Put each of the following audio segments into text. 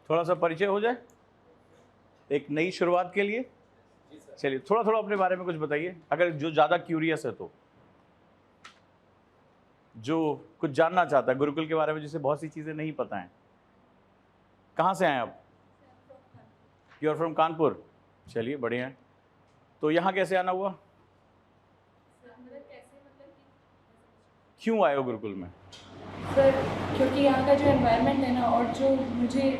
थोड़ा सा परिचय हो जाए एक नई शुरुआत के लिए। चलिए थोड़ा थोड़ा अपने बारे में कुछ बताइए, अगर जो ज़्यादा क्यूरियस है तो, जो कुछ जानना चाहता है गुरुकुल के बारे में, जिसे बहुत सी चीज़ें नहीं पता हैं। कहाँ से आए आप? You are from Kanpur. चलिए बढ़िया है। तो यहाँ कैसे आना हुआ? क्यों आए हो गुरुकुल में? सर क्योंकि यहाँ का जो एनवायरनमेंट है ना, और जो मुझे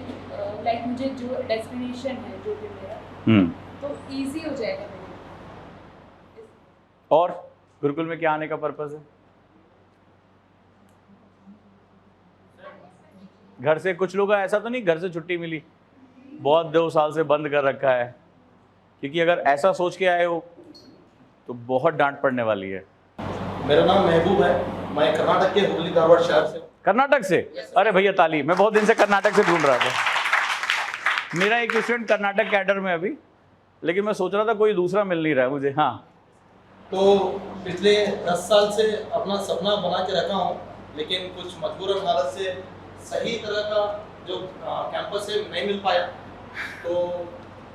मुझे जो डेस्टिनेशन है जो भी मेरा, तो इजी हो जाएगा मेरे लिए। और गुरुकुल में क्या आने का पर्पस है? घर से कुछ लोग ऐसा तो नहीं घर से छुट्टी मिली, बहुत 2 साल से बंद कर रखा है? क्योंकि अगर ऐसा सोच के आए हो तो बहुत डांट पड़ने वाली है। मेरा नाम महबूब है, मैं कर्नाटक के हुगली धारवाड़ शहर से। कर्नाटक से? अरे भैया ताली, मैं बहुत दिन से कर्नाटक से ढूंढ रहा था। मेरा एक स्टूडेंट कर्नाटक कैडर में अभी, लेकिन मैं सोच रहा था कोई दूसरा मिल नहीं रहा है मुझे। हाँ, तो पिछले 10 साल से अपना सपना बना के रखा हूँ, लेकिन कुछ मजबूरन हालत से सही तरह का जो कैंपस है नहीं मिल पाया। तो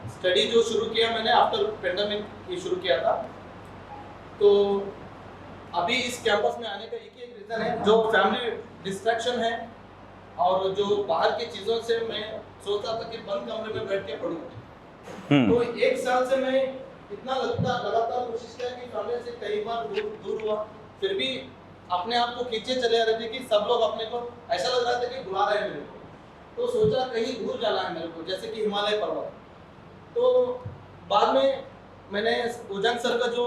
स्टडी जो शुरू किया मैंने आफ्टर पेंडेमिक ही शुरू किया था। तो अभी इस कैंपस में आने का एक रीज़न है, जो फैमिली डिस्ट्रैक्शन है और जो बाहर की चीज़ों से मैं सोचता था कि बंद कमरे में बैठ के पढ़ूँ। तो 1 साल से मैं इतना लगातार कोशिश किया कि फैमिली से कई बार दूर हुआ, फिर भी अपने आप को खींचे चले आ रहे थे कि सब लोग अपने को ऐसा लग रहा था कि बुला रहे हैं मेरे को। तो सोचा कहीं दूर जाना है मेरे को, जैसे कि हिमालय पर्वत। तो बाद में मैंने उजंग सर का जो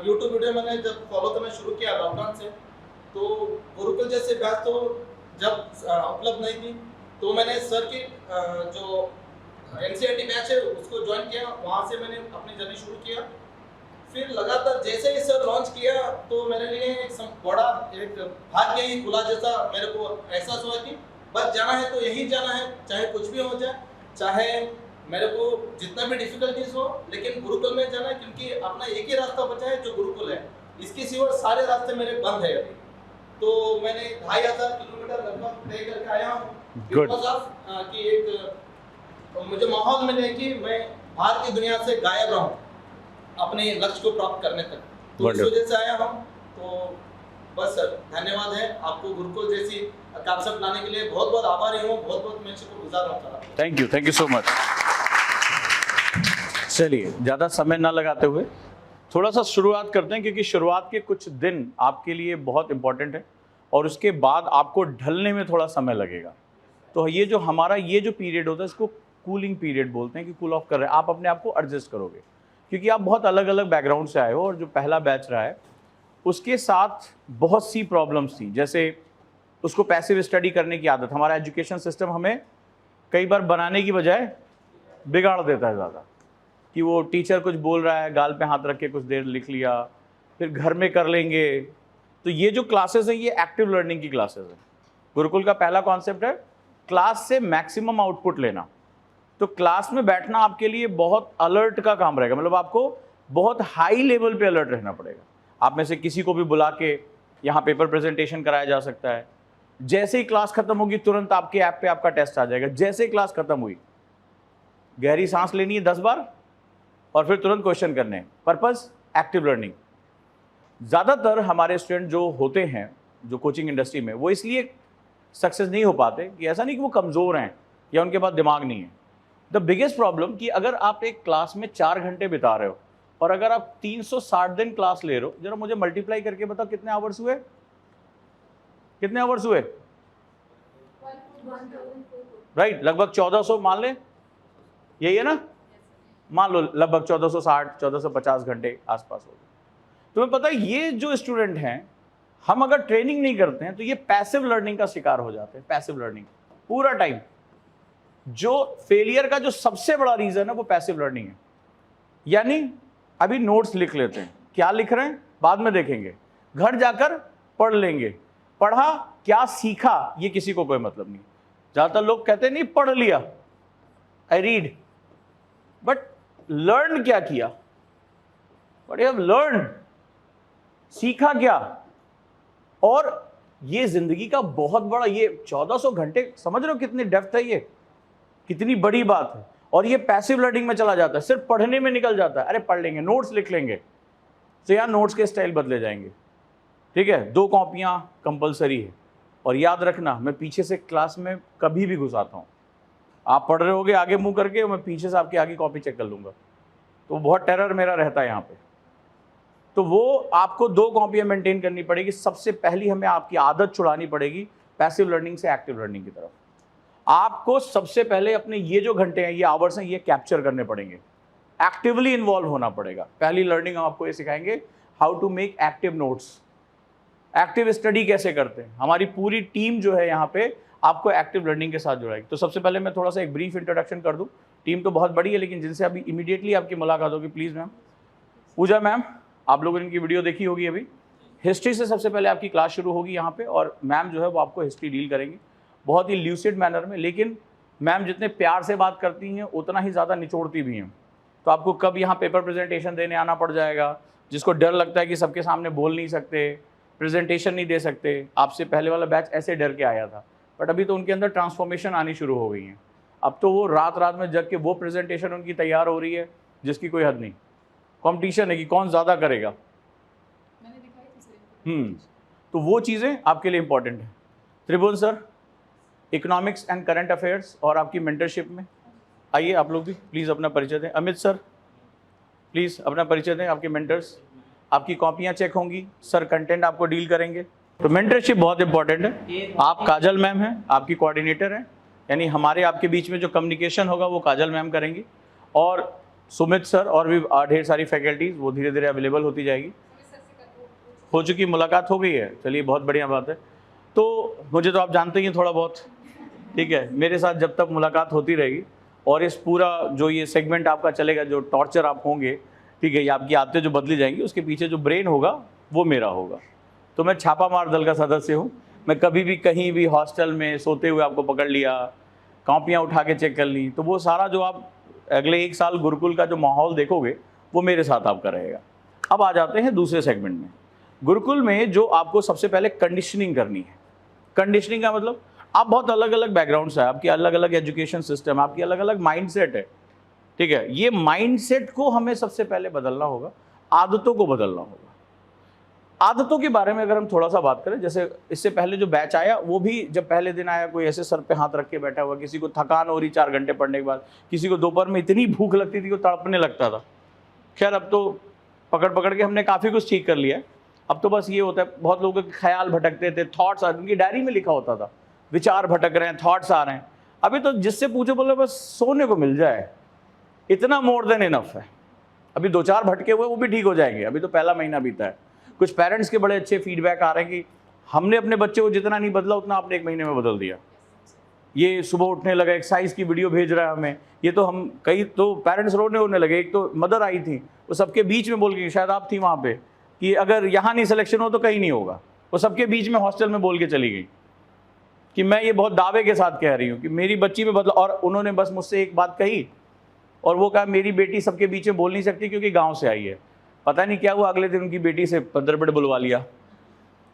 यूट्यूब वीडियो मैंने जब फॉलो करना शुरू किया लॉकडाउन से, तो गुरुकुल जैसे बैच तो जब उपलब्ध नहीं थी, तो मैंने सर की जो NCERT बैच है उसको ज्वाइन किया। वहाँ से मैंने अपनी जर्नी शुरू किया। फिर लगातार जैसे ही सर लॉन्च किया तो मेरे लिए एक बड़ा एक भाग्य ही खुला जैसा मेरे को एहसास हुआ कि बस जाना है तो यही जाना है, चाहे कुछ भी हो जाए, चाहे मेरे को जितना भी डिफिकल्टीज हो, लेकिन गुरुकुल में जाना है, क्योंकि अपना एक ही रास्ता बचा है जो गुरुकुल है। इसके सिवा सारे रास्ते मेरे बंद है अभी। तो मैंने 2500 किलोमीटर लगभग तय करके आया हूँ, बिकॉज ऑफ कि एक मुझे माहौल मिले कि मैं बाहर की दुनिया से गायब रहूँ अपने लक्ष्य को प्राप्त करने तक। तो इस वजह से आया हम। तो बस सर धन्यवाद है आपको, गुरुकुल जैसी कॉन्सेप्ट लाने के लिए बहुत बहुत आभारी हूँ, बहुत बहुत मैं इसको गुजार रहा हूँ। Thank you so much. चलिए ज़्यादा समय ना लगाते हुए थोड़ा सा शुरुआत करते हैं, क्योंकि शुरुआत के कुछ दिन आपके लिए बहुत इंपॉर्टेंट है और उसके बाद आपको ढलने में थोड़ा समय लगेगा। तो ये जो हमारा ये जो पीरियड होता है इसको कूलिंग पीरियड बोलते हैं, कि कूल ऑफ कर रहे हैं, आप अपने आप को एडजस्ट करोगे, क्योंकि आप बहुत अलग अलग बैकग्राउंड से आए हो और जो पहला बैच रहा है उसके साथ बहुत सी प्रॉब्लम्स थी। जैसे उसको पैसिव स्टडी करने की आदत, हमारा एजुकेशन सिस्टम हमें कई बार बनाने की बजाय बिगाड़ देता है ज़्यादा, कि वो टीचर कुछ बोल रहा है, गाल पे हाथ रख के कुछ देर लिख लिया, फिर घर में कर लेंगे। तो ये जो क्लासेस हैं ये एक्टिव लर्निंग की क्लासेस हैं। गुरुकुल का पहला कॉन्सेप्ट है क्लास से मैक्सिमम आउटपुट लेना। तो क्लास में बैठना आपके लिए बहुत अलर्ट का काम रहेगा, मतलब आपको बहुत हाई लेवल पे अलर्ट रहना पड़ेगा। आप में से किसी को भी बुला के यहाँ पेपर प्रेजेंटेशन कराया जा सकता है। जैसे ही क्लास खत्म होगी तुरंत आपके ऐप पे आपका टेस्ट आ जाएगा। जैसे ही क्लास खत्म हुई गहरी सांस लेनी है 10 बार और फिर तुरंत क्वेश्चन करने हैं। Purpose active learning. ज़्यादातर हमारे स्टूडेंट जो होते हैं जो कोचिंग इंडस्ट्री में, वो इसलिए सक्सेस नहीं हो पाते कि ऐसा नहीं कि वो कमज़ोर हैं या उनके पास दिमाग नहीं है। द बिगेस्ट प्रॉब्लम कि अगर आप एक क्लास में 4 घंटे बिता रहे हो और अगर आप 360 दिन क्लास ले रहे हो, जरा मुझे मल्टीप्लाई करके बताओ कितने आवर्स हुए? कितने आवर्स हुए? राइट, लगभग 1400 मान ले, यही है ना? मान लो लगभग 1460 1450 घंटे आसपास हो गए। तुम्हें पता है ये जो स्टूडेंट हैं, हम अगर ट्रेनिंग नहीं करते हैं तो ये पैसिव लर्निंग का शिकार हो जाते हैं। पैसिव लर्निंग पूरा टाइम, जो फेलियर का जो सबसे बड़ा रीजन है वो पैसिव लर्निंग है। यानी अभी नोट्स लिख लेते हैं, क्या लिख रहे हैं बाद में देखेंगे, घर जाकर पढ़ लेंगे, पढ़ा क्या सीखा ये किसी को कोई मतलब नहीं। ज्यादातर लोग कहते हैं नहीं पढ़ लिया, आई रीड, बट लर्न क्या किया? बट यू हैव लर्न, सीखा क्या? और ये जिंदगी का बहुत बड़ा, ये 1400 घंटे समझ रहे हो कितनी डेप्थ है ये? कितनी बड़ी बात है। और ये पैसिव लर्निंग में चला जाता है, सिर्फ पढ़ने में निकल जाता है। अरे पढ़ लेंगे, नोट्स लिख लेंगे, तो यार नोट्स के स्टाइल बदले जाएंगे। ठीक है, 2 कॉपियाँ कंपलसरी है। और याद रखना, मैं पीछे से क्लास में कभी भी घुस आता हूँ। आप पढ़ रहे होगे आगे मुंह करके, मैं पीछे से आपकी आगे कॉपी चेक कर लूँगा। तो बहुत टेरर मेरा रहता है यहाँ पे। तो वो आपको 2 कॉपियाँ मेंटेन करनी पड़ेगी। सबसे पहली हमें आपकी आदत छुड़ानी पड़ेगी पैसिव लर्निंग से एक्टिव लर्निंग की तरफ। आपको सबसे पहले अपने ये जो घंटे हैं, ये आवर्स हैं, ये कैप्चर करने पड़ेंगे। एक्टिवली इन्वॉल्व होना पड़ेगा। पहली लर्निंग हम आपको ये सिखाएंगे, how to make active notes. Active study कैसे करते हैं। हमारी पूरी टीम जो है यहाँ पे आपको एक्टिव लर्निंग के साथ जुड़ाएगी। तो सबसे पहले मैं थोड़ा सा एक ब्रीफ इंट्रोडक्शन कर दूं। टीम तो बहुत बड़ी है, लेकिन जिनसे अभी इमीडिएटली आपकी मुलाकात होगी, प्लीज़ मैम। पूजा मैम, आप लोगों ने इनकी वीडियो देखी होगी अभी। हिस्ट्री से सबसे पहले आपकी क्लास शुरू होगी यहाँ पे, और मैम जो है वो आपको हिस्ट्री डील करेंगी बहुत ही ल्यूसिड मैनर में। लेकिन मैम जितने प्यार से बात करती हैं उतना ही ज़्यादा निचोड़ती भी हैं। तो आपको कब यहाँ पेपर प्रेजेंटेशन देने आना पड़ जाएगा, जिसको डर लगता है कि सबके सामने बोल नहीं सकते, प्रेजेंटेशन नहीं दे सकते। आपसे पहले वाला बैच ऐसे डर के आया था, बट अभी तो उनके अंदर ट्रांसफॉर्मेशन आनी शुरू हो गई है। अब तो वो रात रात में जग के वो प्रेजेंटेशन उनकी तैयार हो रही है जिसकी कोई हद नहीं। कंपटीशन है कि कौन ज़्यादा करेगा। मैंने दिखाई थी सर। तो वो चीज़ें आपके लिए इंपॉर्टेंट है। Tribhuvan sir, economics and current affairs और आपकी मेंटरशिप में आइए आप लोग भी प्लीज़ अपना परिचय दें। अमित सर प्लीज़ अपना परिचय दें, आपके मेंटर्स। आपकी कॉपियाँ चेक होंगी, सर कंटेंट आपको डील करेंगे। तो मेंटरशिप बहुत इंपॉर्टेंट है। आप काजल मैम हैं, आपकी कोऑर्डिनेटर हैं, यानी हमारे आपके बीच में जो कम्युनिकेशन होगा वो काजल मैम करेंगी। और सुमित सर और भी ढेर सारी फैकल्टीज़ वो धीरे धीरे अवेलेबल होती जाएगी। हो चुकी मुलाकात हो गई है, चलिए बहुत बढ़िया बात है। तो मुझे तो आप जानते ही हैं थोड़ा बहुत, ठीक है। मेरे साथ जब तक मुलाकात होती रहेगी और इस पूरा जो ये सेगमेंट आपका चलेगा, जो टॉर्चर आप होंगे, ठीक है, ये आपकी आदतें जो बदली जाएंगी, उसके पीछे जो ब्रेन होगा वो मेरा होगा। तो मैं छापा मार दल का सदस्य हूँ। मैं कभी भी कहीं भी हॉस्टल में सोते हुए आपको पकड़ लिया, कॉपियाँ उठा के चेक कर ली, तो वो सारा जो आप अगले 1 साल गुरुकुल का जो माहौल देखोगे वो मेरे साथ आपका रहेगा। अब आ जाते हैं दूसरे सेगमेंट में। गुरुकुल में जो आपको सबसे पहले कंडीशनिंग करनी है। कंडीशनिंग का मतलब, आप बहुत अलग अलग बैकग्राउंड से, आपकी अलग अलग एजुकेशन सिस्टम, आपकी अलग अलग माइंडसेट है, ठीक है। ये माइंडसेट को हमें सबसे पहले बदलना होगा, आदतों को बदलना होगा। आदतों के बारे में अगर हम थोड़ा सा बात करें, जैसे इससे पहले जो बैच आया वो भी जब पहले दिन आया, कोई ऐसे सर पे हाथ रख के बैठा हुआ, किसी को थकान हो रही 4 घंटे पढ़ने के बाद, किसी को दोपहर में इतनी भूख लगती थी कि तड़पने लगता था। खैर अब तो पकड़ पकड़ के हमने काफ़ी कुछ ठीक कर लिया है। अब तो बस ये होता है, बहुत लोगों के ख्याल भटकते थे, थॉट्स उनकी डायरी में लिखा होता था, विचार भटक रहे हैं, थॉट्स आ रहे हैं। अभी तो जिससे पूछो बोले बस सोने को मिल जाए, इतना मोर देन इनफ है। अभी 2-4 भटके हुए वो भी ठीक हो जाएंगे। अभी तो पहला महीना बीता है। कुछ पेरेंट्स के बड़े अच्छे फीडबैक आ रहे हैं कि हमने अपने बच्चे को जितना नहीं बदला उतना आपने 1 महीने में बदल दिया। ये सुबह उठने लगा, एक्सरसाइज की वीडियो भेज रहा है हमें। ये तो हम कई तो पेरेंट्स रोने लगे। एक तो मदर आई थी, वो सबके बीच में बोल के, शायद आप थी वहाँ पे, कि अगर यहाँ नहीं सिलेक्शन हो तो कहीं नहीं होगा। वो सबके बीच में हॉस्टल में बोल के चली गई कि मैं ये बहुत दावे के साथ कह रही हूँ कि मेरी बच्ची में बदला। और उन्होंने बस मुझसे एक बात कही, और वो कहा मेरी बेटी सबके बीच में बोल नहीं सकती क्योंकि गांव से आई है। पता नहीं क्या हुआ, अगले दिन उनकी बेटी से 15 मिनट बुलवा लिया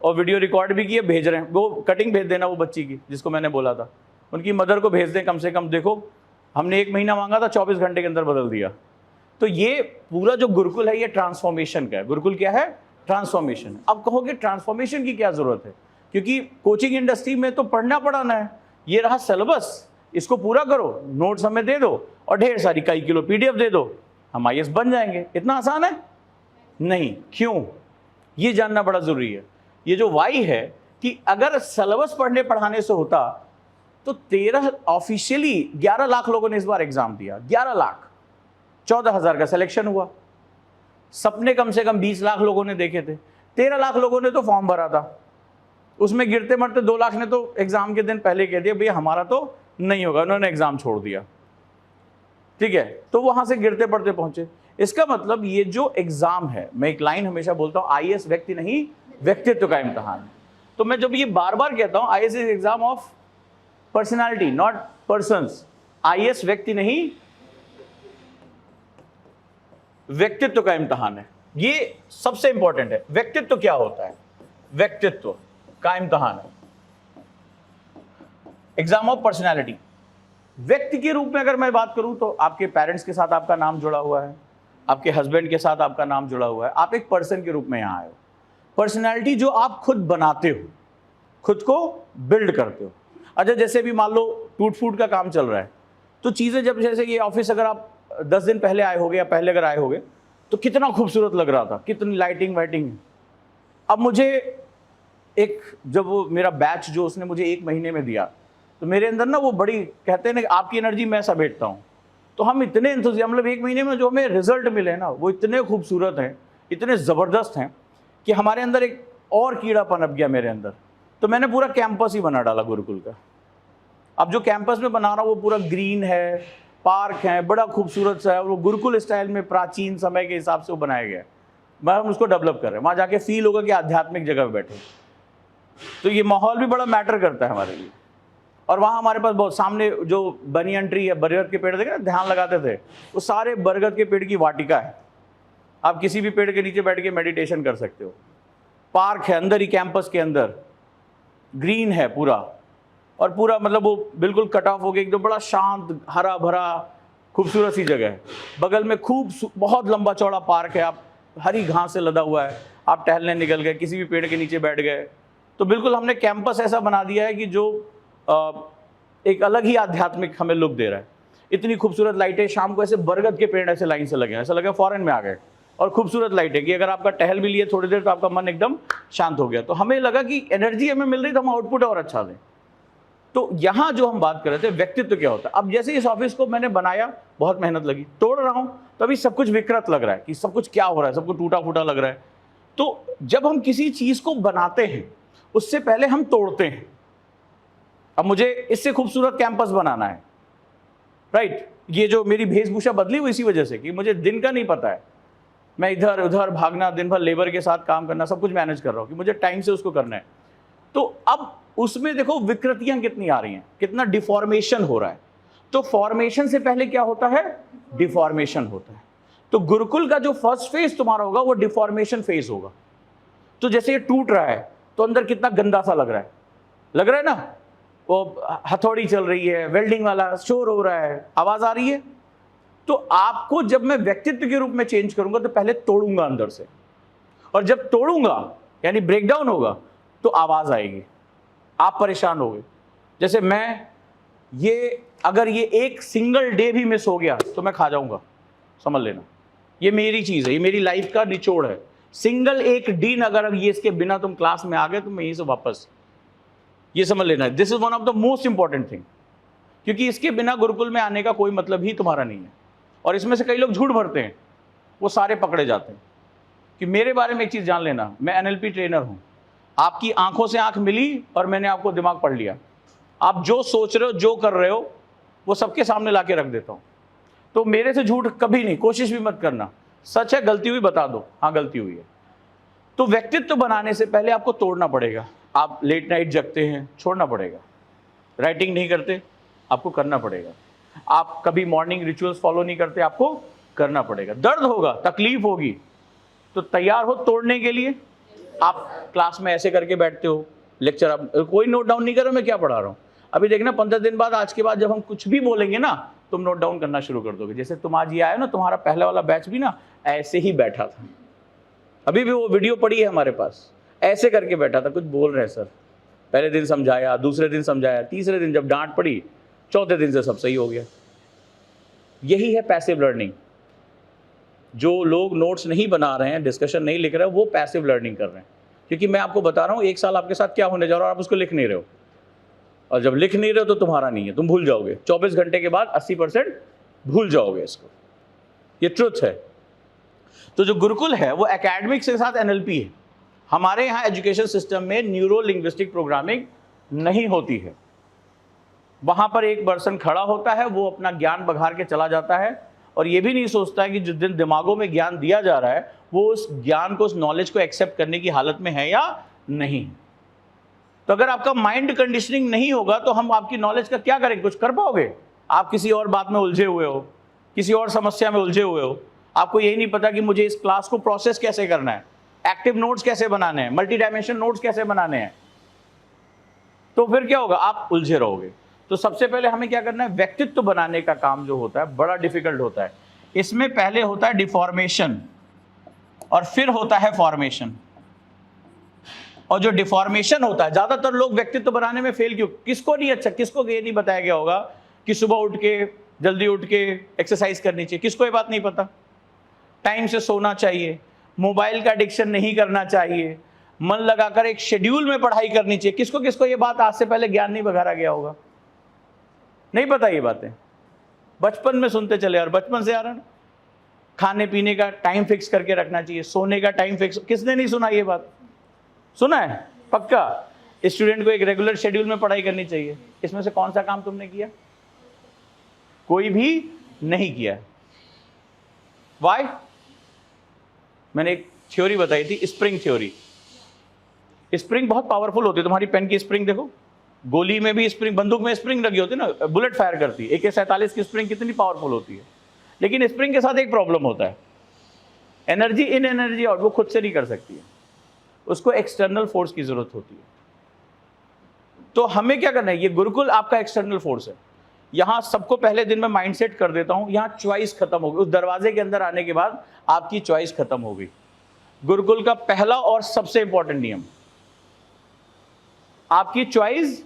और वीडियो रिकॉर्ड भी किए, भेज रहे हैं। वो कटिंग भेज देना वो बच्ची की, जिसको मैंने बोला था, उनकी मदर को भेज दें कम से कम। देखो हमने 1 महीना मांगा था, 24 घंटे के अंदर बदल दिया। तो ये पूरा जो गुरुकुल है ये ट्रांसफॉर्मेशन का है। गुरुकुल क्या है? ट्रांसफॉर्मेशन। अब कहोगे ट्रांसफॉर्मेशन की क्या जरूरत है, क्योंकि कोचिंग इंडस्ट्री में तो पढ़ना पढ़ाना है। ये रहा सिलेबस, इसको पूरा करो, नोट्स हमें दे दो और ढेर सारी कई किलो PDF दे दो, हम IAS बन जाएंगे। इतना आसान है? नहीं। क्यों? ये जानना बड़ा जरूरी है। ये जो वाई है कि अगर सिलेबस पढ़ने पढ़ाने से होता तो 13 ऑफिशियली 11 लाख लोगों ने इस बार एग्जाम दिया। 11 लाख, 14,000 का सिलेक्शन हुआ। सपने कम से कम 20 लाख लोगों ने देखे थे। 13 लाख लोगों ने तो फॉर्म भरा था। उसमें गिरते मरते 2 लाख ने तो एग्जाम के दिन पहले कह दिया भैया हमारा तो नहीं होगा, उन्होंने एग्जाम छोड़ दिया। ठीक है, तो वहां से गिरते पड़ते पहुंचे। इसका मतलब ये जो एग्जाम है, मैं एक लाइन हमेशा बोलता हूं, IAS व्यक्ति नहीं व्यक्तित्व का इम्तिहान है। तो मैं जब ये बार बार कहता हूं IAS is exam of personality not persons. IAS व्यक्ति नहीं व्यक्तित्व का इम्तिहान है। ये सबसे इंपॉर्टेंट है। व्यक्तित्व क्या होता है? व्यक्तित्व का इम्तिहान है, एग्जाम ऑफ पर्सनालिटी। व्यक्ति के रूप में अगर मैं बात करूं तो आपके पेरेंट्स के साथ आपका नाम जुड़ा हुआ है, आपके हस्बैंड के साथ आपका नाम जुड़ा हुआ है, आप एक पर्सन के रूप में यहाँ आए हो। पर्सनैलिटी जो आप खुद बनाते हो, खुद को बिल्ड करते हो। अच्छा, जैसे भी मान लो टूट फूट का काम चल रहा है, तो चीज़ें जब जैसे ये ऑफिस अगर आप 10 दिन पहले आए होगे या पहले अगर आए होगे तो कितना खूबसूरत लग रहा था, कितनी लाइटिंग वाइटिंग। अब मुझे एक जब वो मेरा बैच जो उसने मुझे 1 महीने में दिया, तो मेरे अंदर ना वो बड़ी, कहते हैं ना आपकी एनर्जी मैं समेटता हूँ, तो हम इतने इंतज़ाम, मतलब 1 महीने में जो हमें रिजल्ट मिले ना वो इतने खूबसूरत हैं, इतने ज़बरदस्त हैं कि हमारे अंदर एक और कीड़ा पनप गया मेरे अंदर। तो मैंने पूरा कैंपस ही बना डाला गुरुकुल का। अब जो कैंपस में बना रहा हूँ वो पूरा ग्रीन है, पार्क है, बड़ा खूबसूरत सा है, वो गुरुकुल स्टाइल में प्राचीन समय के हिसाब से वो बनाया गया है। मैं हम उसको डेवलप कर रहे हैं, वहाँ जाके फील होगा कि आध्यात्मिक जगह पे बैठे। तो ये माहौल भी बड़ा मैटर करता है हमारे लिए। और वहाँ हमारे पास बहुत सामने जो बनियन ट्री है, बरगद के पेड़ देखे ना, ध्यान लगाते थे, वो सारे बरगद के पेड़ की वाटिका है। आप किसी भी पेड़ के नीचे बैठ के मेडिटेशन कर सकते हो। पार्क है अंदर ही, कैंपस के अंदर ग्रीन है पूरा, और पूरा मतलब वो बिल्कुल कट ऑफ हो गया, एकदम बड़ा शांत हरा भरा खूबसूरत सी जगह है। बगल में बहुत लंबा चौड़ा पार्क है, आप हरी घास से लदा हुआ है, आप टहलने निकल गए, किसी भी पेड़ के नीचे बैठ गए। तो बिल्कुल हमने कैंपस ऐसा बना दिया है कि जो एक अलग ही आध्यात्मिक हमें लुक दे रहा है। इतनी खूबसूरत लाइटें, शाम को ऐसे बरगद के पेड़ ऐसे लाइन से लगे हैं, ऐसा लगे फॉरेन में आ गए। और खूबसूरत लाइटें कि अगर आपका टहल भी लिए थोड़ी देर तो आपका मन एकदम शांत हो गया। तो हमें लगा कि एनर्जी हमें मिल रही, तो हम आउटपुट और अच्छा दें। तो यहाँ जो हम बात कर रहे थे व्यक्तित्व क्या होता है। अब जैसे इस ऑफिस को मैंने बनाया, बहुत मेहनत लगी, तोड़ रहा हूँ तो अभी सब कुछ विकृत लग रहा है कि सब कुछ क्या हो रहा है, सब कुछ टूटा फूटा लग रहा है। तो जब हम किसी चीज को बनाते हैं उससे पहले हम तोड़ते हैं। अब मुझे इससे खूबसूरत कैंपस बनाना है, राइट। ये जो मेरी वेशभूषा बदली हुई इसी वजह से कि मुझे दिन का नहीं पता है, मैं इधर उधर भागना, दिन भर लेबर के साथ काम करना, सब कुछ मैनेज कर रहा हूँ कि मुझे टाइम से उसको करना है। तो अब उसमें देखो विकृतियां कितनी आ रही हैं, कितना डिफॉर्मेशन हो रहा है। तो फॉर्मेशन से पहले क्या होता है, डिफॉर्मेशन होता है। तो गुरुकुल का जो फर्स्ट फेज तुम्हारा होगा वो डिफॉर्मेशन फेज होगा। तो जैसे ये टूट रहा है तो अंदर कितना गंदा सा लग रहा है ना, वो हथौड़ी चल रही है, वेल्डिंग वाला शोर हो रहा है, आवाज आ रही है। तो आपको जब मैं व्यक्तित्व के रूप में चेंज करूंगा तो पहले तोड़ूंगा अंदर से, और जब तोड़ूंगा यानी ब्रेकडाउन होगा तो आवाज आएगी, आप परेशान होगे। जैसे मैं ये अगर ये एक सिंगल डे भी मिस हो गया तो मैं खा जाऊंगा, समझ लेना। ये मेरी चीज है, ये मेरी लाइफ का निचोड़ है। सिंगल एक दिन अगर ये इसके बिना तुम क्लास में आ गए तो मैं यहीं से वापस, ये समझ लेना। This is one of the most important thing, क्योंकि इसके बिना गुरुकुल में आने का कोई मतलब ही तुम्हारा नहीं है। और इसमें से कई लोग झूठ भरते हैं, वो सारे पकड़े जाते हैं। कि मेरे बारे में एक चीज़ जान लेना, मैं एनएलपी ट्रेनर हूँ। आपकी आंखों से आंख मिली और मैंने आपको दिमाग पढ़ लिया। आप जो सोच रहे हो, जो कर रहे हो, वो सबके सामने ला के रख देता हूँ। तो मेरे से झूठ कभी नहीं, कोशिश भी मत करना। सच है, गलती हुई बता दो, हाँ गलती हुई है। तो व्यक्तित्व बनाने से पहले आपको तोड़ना पड़ेगा। आप लेट नाइट जगते हैं, छोड़ना पड़ेगा। राइटिंग नहीं करते, आपको करना पड़ेगा। आप कभी मॉर्निंग रिचुअल्स फॉलो नहीं करते, आपको करना पड़ेगा। दर्द होगा, तकलीफ होगी, तो तैयार हो तोड़ने के लिए। आप क्लास में ऐसे करके बैठते हो, लेक्चर आप कोई नोट डाउन नहीं कर रहे मैं क्या पढ़ा रहा हूँ। अभी देखना 15 दिन बाद, आज के बाद जब हम कुछ भी बोलेंगे ना, तुम नोट डाउन करना शुरू कर दोगे। जैसे तुम आज ये आए ना, तुम्हारा पहला वाला बैच भी ना ऐसे ही बैठा था। अभी भी वो वीडियो पड़ी है हमारे पास, ऐसे करके बैठा था, कुछ बोल रहे हैं सर। पहले दिन समझाया, दूसरे दिन समझाया, तीसरे दिन जब डांट पड़ी, चौथे दिन से सब सही हो गया। यही है पैसिव लर्निंग। जो लोग नोट्स नहीं बना रहे हैं, डिस्कशन नहीं लिख रहे हैं, वो पैसिव लर्निंग कर रहे हैं। क्योंकि मैं आपको बता रहा हूँ 1 साल आपके साथ क्या होने जा रहा है और आप उसको लिख नहीं रहे हो। और जब लिख नहीं रहे हो तो तुम्हारा नहीं है, तुम भूल जाओगे। 24 घंटे के बाद 80% भूल जाओगे इसको, ये ट्रुथ है। तो जो गुरुकुल है वो एकेडमिक्स के साथ एनएलपी है। हमारे यहाँ एजुकेशन सिस्टम में न्यूरो लिंग्विस्टिक प्रोग्रामिंग नहीं होती है। वहाँ पर एक पर्सन खड़ा होता है, वो अपना ज्ञान बघार के चला जाता है, और ये भी नहीं सोचता है कि जिस दिन दिमागों में ज्ञान दिया जा रहा है वो उस ज्ञान को, उस नॉलेज को एक्सेप्ट करने की हालत में है या नहीं। तो अगर आपका माइंड कंडीशनिंग नहीं होगा तो हम आपकी नॉलेज का क्या करेंगे, कुछ कर पाओगे? आप किसी और बात में उलझे हुए हो, किसी और समस्या में उलझे हुए हो, आपको यही नहीं पता कि मुझे इस क्लास को प्रोसेस कैसे करना है, एक्टिव नोट्स कैसे बनाने हैं, मल्टी डायमेंशन नोट्स कैसे बनाने हैं। तो फिर क्या होगा, आप उलझे रहोगे। तो सबसे पहले हमें क्या करना है, व्यक्तित्व बनाने का काम जो होता है बड़ा डिफिकल्ट होता है। इसमें पहले होता है डिफॉर्मेशन और फिर होता है फॉर्मेशन। और जो डिफॉर्मेशन होता है, ज्यादातर लोग व्यक्तित्व बनाने में फेल क्यों, किसको नहीं अच्छा, किसको ये नहीं बताया गया होगा कि सुबह उठ के जल्दी उठ के एक्सरसाइज करनी चाहिए, किसको ये बात नहीं पता। टाइम से सोना चाहिए, मोबाइल का एडिक्शन नहीं करना चाहिए, मन लगाकर एक शेड्यूल में पढ़ाई करनी चाहिए, किसको किसको ये बात आज से पहले ज्ञान नहीं बघारा गया होगा, नहीं पता ये बातें, बचपन में सुनते चले और बचपन से आ रहा है। खाने पीने का टाइम फिक्स करके रखना चाहिए, सोने का टाइम फिक्स, किसने नहीं सुना ये बात, सुना है पक्का। स्टूडेंट को एक रेगुलर शेड्यूल में पढ़ाई करनी चाहिए, इसमें से कौन सा काम तुमने किया, कोई भी नहीं किया। वाई, मैंने एक थ्योरी बताई थी, स्प्रिंग थ्योरी। स्प्रिंग बहुत पावरफुल होती है, तुम्हारी पेन की स्प्रिंग देखो, गोली में भी स्प्रिंग, बंदूक में स्प्रिंग लगी होती है ना, बुलेट फायर करती है, AK-47 की स्प्रिंग कितनी पावरफुल होती है। लेकिन स्प्रिंग के साथ एक प्रॉब्लम होता है, एनर्जी इन एनर्जी आउट, वो खुद से नहीं कर सकती है, उसको एक्सटर्नल फोर्स की जरूरत होती है। तो हमें क्या करना है, ये गुरुकुल आपका एक्सटर्नल फोर्स है। यहां सबको पहले दिन में माइंडसेट कर देता हूं, यहां चॉइस खत्म हो गई, उस दरवाजे के अंदर आने के बाद आपकी चॉइस खत्म हो गई। गुरुकुल का पहला और सबसे इंपॉर्टेंट नियम, आपकी चॉइस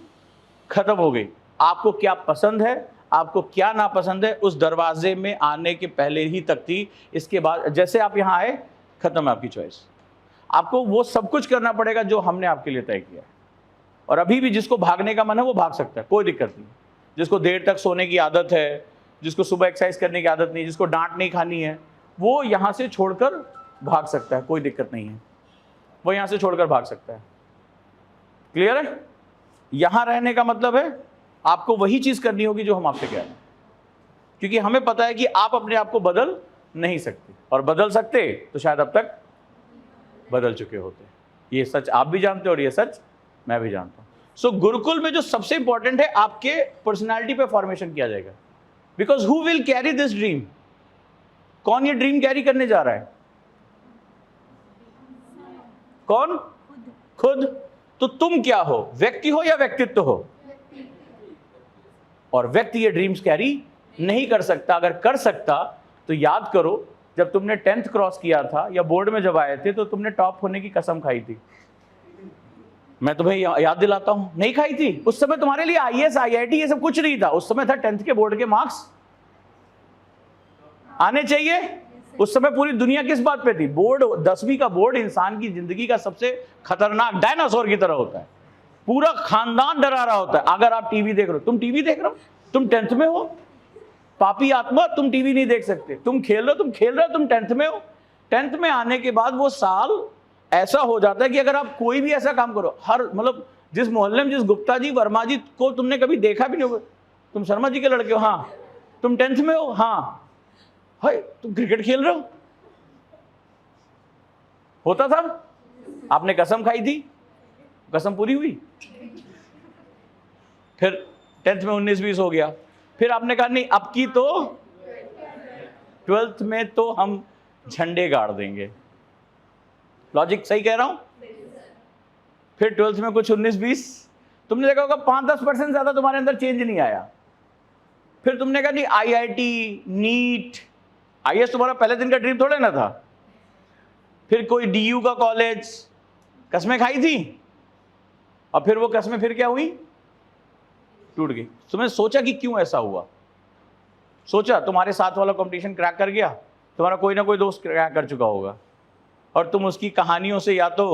खत्म हो गई। आपको क्या पसंद है, आपको क्या नापसंद है, उस दरवाजे में आने के पहले ही तक थी। इसके बाद जैसे आप यहां आए, खत्म है आपकी चॉइस। आपको वो सब कुछ करना पड़ेगा जो हमने आपके लिए तय किया है। और अभी भी जिसको भागने का मन है वो भाग सकता है, कोई दिक्कत नहीं। जिसको देर तक सोने की आदत है, जिसको सुबह एक्सरसाइज करने की आदत नहीं, जिसको डांट नहीं खानी है, वो यहां से छोड़कर भाग सकता है, कोई दिक्कत नहीं है, वो यहां से छोड़कर भाग सकता है। क्लियर है? यहां रहने का मतलब है आपको वही चीज करनी होगी जो हम आपसे कह रहे हैं, क्योंकि हमें पता है कि आप अपने आप को बदल नहीं सकते, और बदल सकते तो शायद अब तक बदल चुके होते। ये सच आप भी जानते हो और ये सच मैं भी जानता हूं। सो गुरुकुल में जो सबसे इंपॉर्टेंट है, आपके पर्सनालिटी पे फॉर्मेशन किया जाएगा। Because who will carry this dream, कौन ये ड्रीम कैरी करने जा रहा है, कौन, खुद। तो तुम क्या हो, व्यक्ति हो या व्यक्तित्व हो, और व्यक्ति ये ड्रीम्स कैरी नहीं कर सकता। अगर कर सकता तो याद करो, जब तुमने 10th क्रॉस किया था या बोर्ड में जब आए थे तो तुमने टॉप होने की कसम खाई थी। मैं तुम्हें याद दिलाता हूं, नहीं खाई थी। उस समय तुम्हारे लिए IAS IIT ये सब कुछ नहीं था, उस समय था 10th के बोर्ड के मार्क्स आने चाहिए। उस समय पूरी दुनिया किस बात पे थी, बोर्ड। 10वीं का बोर्ड इंसान की जिंदगी का सबसे खतरनाक, डायनासोर की तरह होता है, पूरा खानदान डरा रहा होता है। अगर आप टीवी देख रहे हो, तुम टीवी देख रहे हो, तुम 10th में हो, पापी आत्मा, तुम टीवी नहीं देख सकते। तुम खेल रहे हो, तुम 10th में हो। 10th में आने के बाद वो साल ऐसा हो जाता है कि अगर आप कोई भी ऐसा काम करो, हर मतलब जिस मोहल्ले में जिस गुप्ता जी वर्मा जी को तुमने कभी देखा भी नहीं होगा, तुम शर्मा जी के लड़के हो, हाँ, तुम 10th में हो, हाँ, हाय तुम क्रिकेट खेल रहे हो, होता था। आपने कसम खाई थी, कसम पूरी हुई। फिर 10th में 19-20 हो गया, फिर आपने कहा नहीं अब की तो 12th में तो हम झंडे गाड़ देंगे। लॉजिक सही कह रहा हूं? फिर 12th में कुछ 19-20, तुमने देखा होगा 5-10% ज्यादा तुम्हारे अंदर चेंज नहीं आया। फिर तुमने कहा नहीं IIT, नीट, IAS तुम्हारा पहले दिन का ड्रीम थोड़े ना था। फिर कोई DU का कॉलेज, कसमें खाई थी, और फिर वो कसमें फिर क्या हुई, टूट गई। तुमने सोचा कि क्यों ऐसा हुआ, सोचा तुम्हारे साथ वाला कंपटीशन क्रैक कर गया, तुम्हारा कोई ना कोई दोस्त क्रैक कर चुका होगा, और तुम उसकी कहानियों से या तो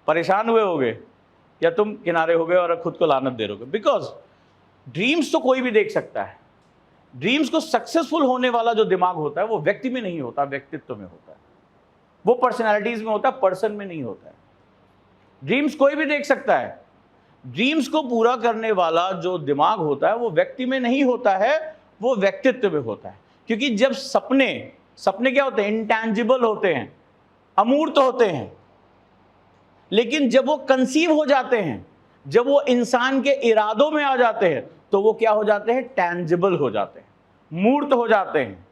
परेशान हुए होगे या तुम किनारे हो गए और खुद को लानत दे रहोगे। बिकॉज ड्रीम्स तो कोई भी देख सकता है, ड्रीम्स को सक्सेसफुल होने वाला जो दिमाग होता है वो व्यक्ति में नहीं होता, व्यक्तित्व में होता है, वो पर्सनैलिटीज में होता है, पर्सन में नहीं होता है। ड्रीम्स कोई भी देख सकता है, ड्रीम्स को पूरा करने वाला जो दिमाग होता है वो व्यक्ति में नहीं होता है, वो व्यक्तित्व में होता है। क्योंकि जब सपने क्या होते हैं, इंटैंजिबल होते हैं, अमूर्त होते हैं, लेकिन जब वो कंसीव हो जाते हैं, जब वो इंसान के इरादों में आ जाते हैं, तो वो क्या हो जाते हैं, टैंजिबल हो जाते हैं, मूर्त हो जाते हैं।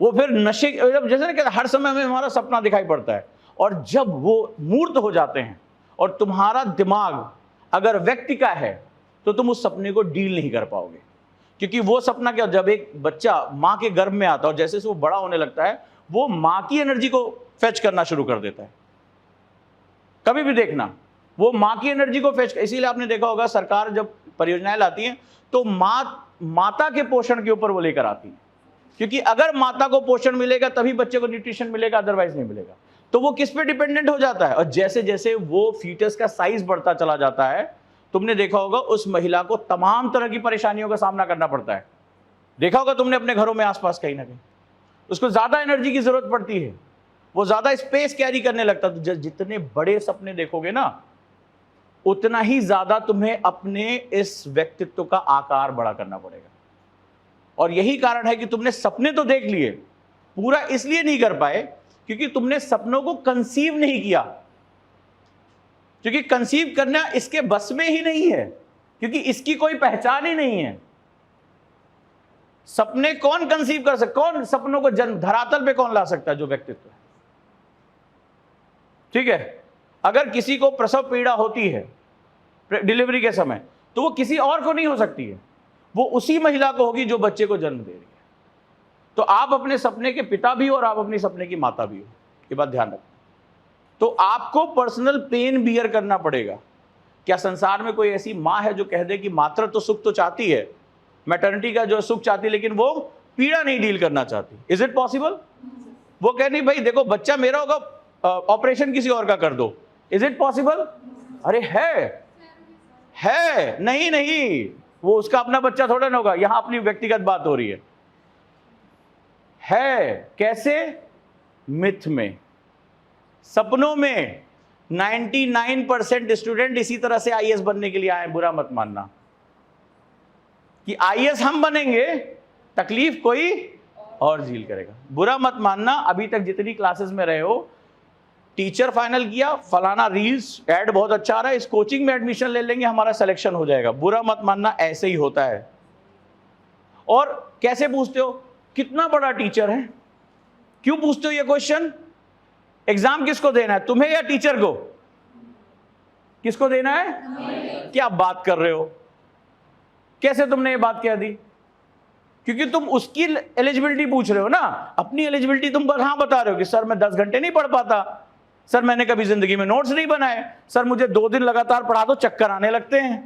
वो फिर नशे, जैसे ना कहते हर समय हमें हमारा सपना दिखाई पड़ता है, और जब वो मूर्त हो जाते हैं और तुम्हारा दिमाग अगर व्यक्ति का है तो तुम उस सपने को डील नहीं कर पाओगे। क्योंकि वो सपना क्या, जब एक बच्चा माँ के गर्भ में आता है और जैसे से वो बड़ा होने लगता है, वो माँ की एनर्जी को फेच करना शुरू कर देता है। कभी भी देखना, वो माँ की एनर्जी को फेच, इसीलिए आपने देखा होगा सरकार जब परियोजनाएं लाती है तो माता के पोषण के ऊपर वो लेकर आती है। क्योंकि अगर माता को पोषण मिलेगा तभी बच्चे को न्यूट्रिशन मिलेगा, अदरवाइज नहीं मिलेगा। तो वो किस पे डिपेंडेंट हो जाता है, और जैसे जैसे वो फीटस का साइज बढ़ता चला जाता है, तुमने देखा होगा उस महिला को तमाम तरह की परेशानियों का सामना करना पड़ता है। देखा होगा तुमने अपने घरों में आसपास कहीं ना कहीं, उसको ज्यादा एनर्जी की जरूरत पड़ती है, वो ज्यादा स्पेस कैरी करने लगता है। तो जितने बड़े सपने देखोगे ना, उतना ही ज्यादा तुम्हें अपने इस व्यक्तित्व का आकार बड़ा करना पड़ेगा। और यही कारण है कि तुमने सपने तो देख लिए, पूरा इसलिए नहीं कर पाए क्योंकि तुमने सपनों को कंसीव नहीं किया। क्योंकि कंसीव करना इसके बस में ही नहीं है, क्योंकि इसकी कोई पहचान ही नहीं है। सपने कौन कंसीव कर सकता, कौन सपनों को जन्म धरातल पे कौन ला सकता है, जो व्यक्तित्व है। ठीक है, अगर किसी को प्रसव पीड़ा होती है डिलीवरी के समय, तो वो किसी और को नहीं हो सकती है, वो उसी महिला को होगी जो बच्चे को जन्म दे रही है। तो आप अपने सपने के पिता भी हो और आप अपनी सपने की माता भी हो, ये बात ध्यान रखना। तो आपको पर्सनल पेन बियर करना पड़ेगा। क्या संसार में कोई ऐसी माँ है जो कह दे कि मातृत्व सुख तो चाहती है, मैटर्निटी का जो सुख चाहती, लेकिन वो पीड़ा नहीं डील करना चाहती? Is it possible? वो कह नहीं भाई देखो बच्चा मेरा होगा, ऑपरेशन किसी और का कर दो। Is it possible? अरे है नहीं नहीं, वो उसका अपना बच्चा थोड़ा ना होगा, यहां अपनी व्यक्तिगत बात हो रही है। कैसे? मिथ में, सपनों में। 99% स्टूडेंट इसी तरह से आईएएस बनने के लिए आए। बुरा मत मानना कि आईएएस हम बनेंगे, तकलीफ कोई और झील करेगा। बुरा मत मानना, अभी तक जितनी क्लासेस में रहे हो, टीचर फाइनल किया, फलाना रील्स ऐड बहुत अच्छा आ रहा है, इस कोचिंग में एडमिशन ले लेंगे, हमारा सिलेक्शन हो जाएगा। बुरा मत मानना, ऐसे ही होता है। और कैसे पूछते हो कितना बड़ा टीचर है? क्यों पूछते हो ये क्वेश्चन? एग्जाम किसको देना है, तुम्हें या टीचर को? किसको देना है? क्या बात कर रहे हो? कैसे तुमने ये बात कह दी? क्योंकि तुम उसकी एलिजिबिलिटी पूछ रहे हो ना, अपनी एलिजिबिलिटी तुम कहां बता रहे हो कि सर मैं 10 घंटे नहीं पढ़ पाता, सर मैंने कभी जिंदगी में नोट्स नहीं बनाए, सर मुझे 2 दिन लगातार पढ़ा दो चक्कर आने लगते हैं।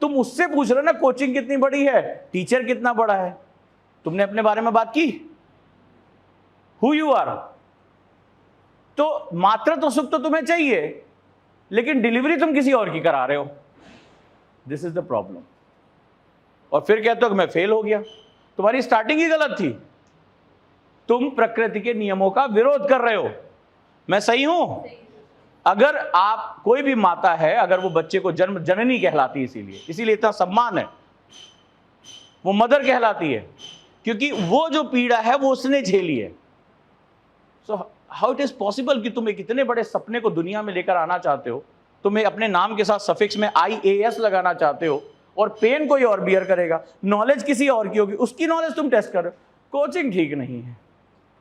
तुम उससे पूछ रहे हो ना कोचिंग कितनी बड़ी है, टीचर कितना बड़ा है। तुमने अपने बारे में बात की, हु यू आर। तो मातृत्व सुख तो तुम्हें चाहिए, लेकिन डिलीवरी तुम किसी और की करा रहे हो। This is the problem. और फिर कहते हो कि मैं फेल हो गया। तुम्हारी स्टार्टिंग ही गलत थी, तुम प्रकृति के नियमों का विरोध कर रहे हो। मैं सही हूं? अगर आप, कोई भी माता है, अगर वो बच्चे को जन्म जननी कहलाती है, इसीलिए इतना सम्मान है, वो मदर कहलाती है, क्योंकि वो जो पीड़ा है वो उसने झेली है। So how it is possible कि तुम एक इतने बड़े सपने को दुनिया में लेकर आना चाहते हो, तुम्हें अपने नाम के साथ सफिक्स में IAS लगाना चाहते हो, और पेन कोई और बियर करेगा, नॉलेज किसी और की होगी, उसकी नॉलेज तुम टेस्ट कर रहे हो। कोचिंग ठीक नहीं है,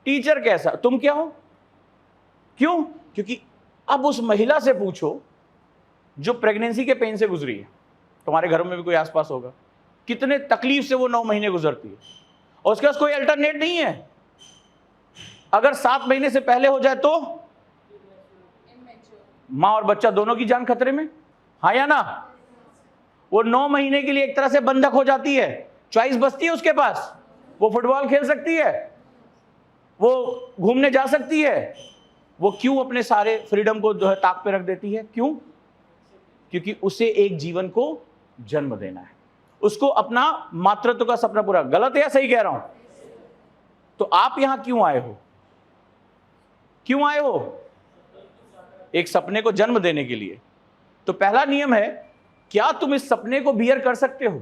टीचर कैसा, तुम क्या हो? क्यों? क्योंकि अब उस महिला से पूछो जो प्रेगनेंसी के पेन से गुजरी है, तुम्हारे घर में भी कोई आसपास होगा, कितने तकलीफ से वो 9 महीने गुजरती है, और उसके पास कोई अल्टरनेट नहीं है। अगर 7 महीने से पहले हो जाए तो माँ और बच्चा दोनों की जान खतरे में, हाँ या ना? वो 9 महीने के लिए एक तरह से बंधक हो जाती है, चॉइस बचती है उसके पास। वो फुटबॉल खेल सकती है, वो घूमने जा सकती है, वो क्यों अपने सारे फ्रीडम को जो है ताक पे रख देती है? क्यों? क्योंकि उसे एक जीवन को जन्म देना है, उसको अपना मातृत्व का सपना पूरा। गलत है या सही कह रहा हूं? तो आप यहां क्यों आए हो? क्यों आए हो? एक सपने को जन्म देने के लिए। तो पहला नियम है, क्या तुम इस सपने को बियर कर सकते हो?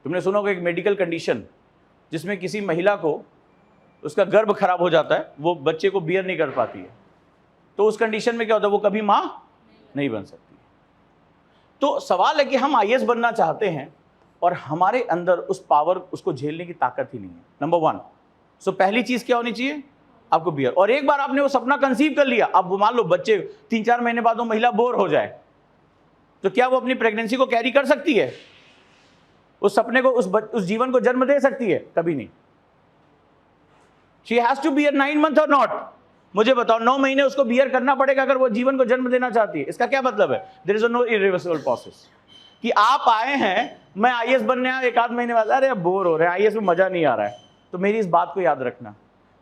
तुमने सुना होगा एक मेडिकल कंडीशन जिसमें किसी महिला को उसका गर्भ खराब हो जाता है, वो बच्चे को बियर नहीं कर पाती है। तो उस कंडीशन में क्या होता है, वो कभी मां नहीं बन सकती। तो सवाल है कि हम IAS बनना चाहते हैं और हमारे अंदर उस पावर, उसको झेलने की ताकत ही नहीं है। नंबर 1। सो पहली चीज क्या होनी चाहिए? आपको बियर। और एक बार आपने वो सपना कंसीव कर लिया, अब मान लो बच्चे 3-4 महीने बाद वो महिला बोर हो जाए, तो क्या वो अपनी प्रेगनेंसी को कैरी कर सकती है? उस सपने को, उस जीवन को जन्म दे सकती है? कभी नहीं। She has to bear 9 months और नॉट। मुझे बताओ, 9 महीने उसको बियर करना पड़ेगा अगर वो जीवन को जन्म देना चाहती है। इसका क्या मतलब है? There is no irreversible process कि आप आए हैं, मैं आईएएस बनने आया, 1 आध महीने बाद अरे अब बोर हो रहे हैं, आईएएस में मजा नहीं आ रहा है। तो मेरी इस बात को याद रखना